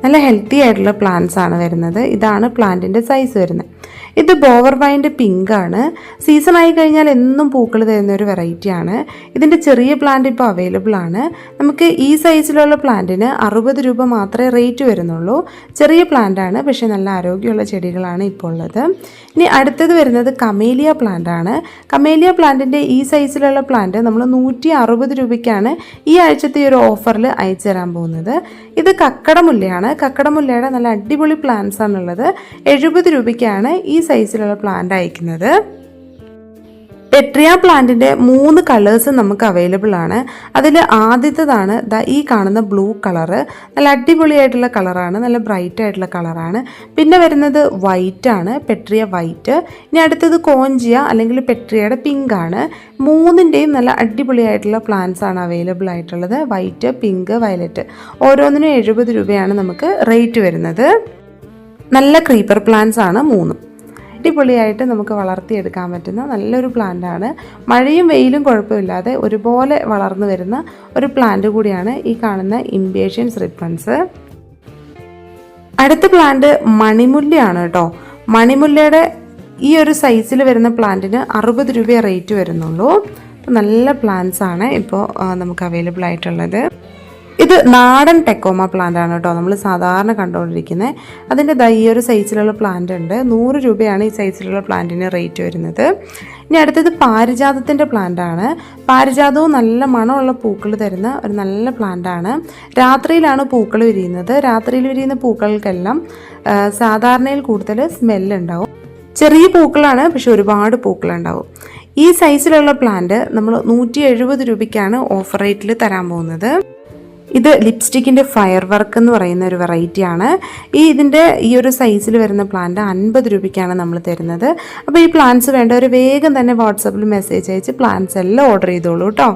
നല്ല ഹെൽത്തി ആയിട്ടുള്ള പ്ലാന്റ്സ് ആണ് വരുന്നത്. ഇതാണ് പ്ലാന്റിൻ്റെ സൈസ് വരുന്നത്. ഇത് ബോവർ വൈൻ്റെ പിങ്ക് ആണ്. സീസൺ ആയി കഴിഞ്ഞാൽ എന്നും പൂക്കൾ തരുന്ന ഒരു വെറൈറ്റി ആണ്. ഇതിൻ്റെ ചെറിയ പ്ലാന്റ് ഇപ്പോൾ അവൈലബിൾ ആണ്. നമുക്ക് ഈ സൈസിലുള്ള പ്ലാന്റിന് 60 രൂപ മാത്രമേ റേറ്റ് വരുന്നുള്ളൂ. ചെറിയ പ്ലാന്റ് ആണ്, പക്ഷേ നല്ല ആരോഗ്യമുള്ള ചെടികളാണ് ഇപ്പോൾ ഉള്ളത്. ഇനി അടുത്തത് വരുന്നത് കമേലിയ പ്ലാന്റ് ആണ്. കമേലിയ പ്ലാന്റിൻ്റെ ഈ സൈസിലുള്ള പ്ലാന്റ് നമ്മൾ 160 രൂപയ്ക്കാണ് ഈ ആഴ്ചത്തെ ഒരു ഓഫറിൽ അയച്ചു തരാൻ പോകുന്നത്. ഇത് കക്കടമുല്ലയാണ്. കക്കടമുല്ലയുടെ നല്ല അടിപൊളി പ്ലാന്റ്സ് ആണുള്ളത്. 70 രൂപയ്ക്കാണ് ഈ സൈസിലുള്ള പ്ലാന്റ് അയക്കുന്നത്. പെട്രിയ പ്ലാന്റിൻ്റെ 3 കളേഴ്സ് നമുക്ക് അവൈലബിൾ ആണ്. അതിൽ ആദ്യത്തേതാണ് ഈ കാണുന്ന ബ്ലൂ കളറ്. നല്ല അടിപൊളിയായിട്ടുള്ള കളറാണ്, നല്ല ബ്രൈറ്റ് ആയിട്ടുള്ള കളറാണ്. പിന്നെ വരുന്നത് വൈറ്റ് ആണ്, പെട്രിയ വൈറ്റ്. ഇനി അടുത്തത് കോഞ്ചിയ അല്ലെങ്കിൽ പെട്രിയയുടെ പിങ്ക് ആണ്. 3ൻ്റെയും നല്ല അടിപൊളിയായിട്ടുള്ള പ്ലാന്റ്സ് ആണ് അവൈലബിൾ ആയിട്ടുള്ളത്. White, pink, violet. ഓരോന്നിനും 70 രൂപയാണ് നമുക്ക് റേറ്റ് വരുന്നത്. നല്ല ക്രീപ്പർ പ്ലാന്റ്സ് ആണ് 3. അടിപൊളിയായിട്ട് നമുക്ക് വളർത്തിയെടുക്കാൻ പറ്റുന്ന നല്ലൊരു പ്ലാന്റാണ്. മഴയും വെയിലും കുഴപ്പമില്ലാതെ ഒരുപോലെ വളർന്നു വരുന്ന ഒരു പ്ലാന്റ് കൂടിയാണ് ഈ കാണുന്ന ഇംപേഷ്യൻസ് റിപ്പൺസ്. അടുത്ത പ്ലാന്റ് മണിമുല്ലയാണ് കേട്ടോ. മണിമുല്ലയുടെ ഈ ഒരു സൈസിൽ വരുന്ന പ്ലാന്റിന് 60 രൂപ റേറ്റ് വരുന്നുള്ളൂ. നല്ല പ്ലാന്റ്സ് ആണ് ഇപ്പോൾ നമുക്ക് അവൈലബിൾ ആയിട്ടുള്ളത്. ഇത് നാടൻ ടെക്കോമ പ്ലാന്റ് ആണ് കേട്ടോ, നമ്മൾ സാധാരണ കണ്ടുകൊണ്ടിരിക്കുന്നത്. അതിൻ്റെ ഈ ഒരു സൈസിലുള്ള പ്ലാന്റ് ഉണ്ട്. 100 രൂപയാണ് ഈ സൈസിലുള്ള പ്ലാന്റിന് റേറ്റ് വരുന്നത്. ഇനി അടുത്തത് പാരിജാതത്തിൻ്റെ പ്ലാന്റ് ആണ്. പാരിജാതവും നല്ല മണമുള്ള പൂക്കൾ തരുന്ന ഒരു നല്ല പ്ലാന്റ് ആണ്. രാത്രിയിലാണ് പൂക്കൾ വിരിയുന്നത്. രാത്രിയിൽ വിരിയുന്ന പൂക്കൾക്കെല്ലാം സാധാരണയിൽ കൂടുതൽ സ്മെല്ലുണ്ടാവും. ചെറിയ പൂക്കളാണ്, പക്ഷെ ഒരുപാട് പൂക്കളുണ്ടാവും. ഈ സൈസിലുള്ള പ്ലാന്റ് നമ്മൾ 170 രൂപയ്ക്കാണ് ഓഫർ റേറ്റിൽ തരാൻ പോകുന്നത്. ഇത് ലിപ്സ്റ്റിക്കിൻ്റെ ഫയർ വർക്ക് എന്ന് പറയുന്ന ഒരു വെറൈറ്റിയാണ്. ഇതിൻ്റെ ഈ ഒരു സൈസിൽ വരുന്ന പ്ലാന്റ് 50 രൂപയ്ക്കാണ് നമ്മൾ തരുന്നത്. അപ്പോൾ ഈ പ്ലാന്റ്സ് വേണ്ടവർ വേഗം തന്നെ വാട്സാപ്പിൽ മെസ്സേജ് അയച്ച് പ്ലാന്റ്സ് എല്ലാം ഓർഡർ ചെയ്തോളൂ കേട്ടോ.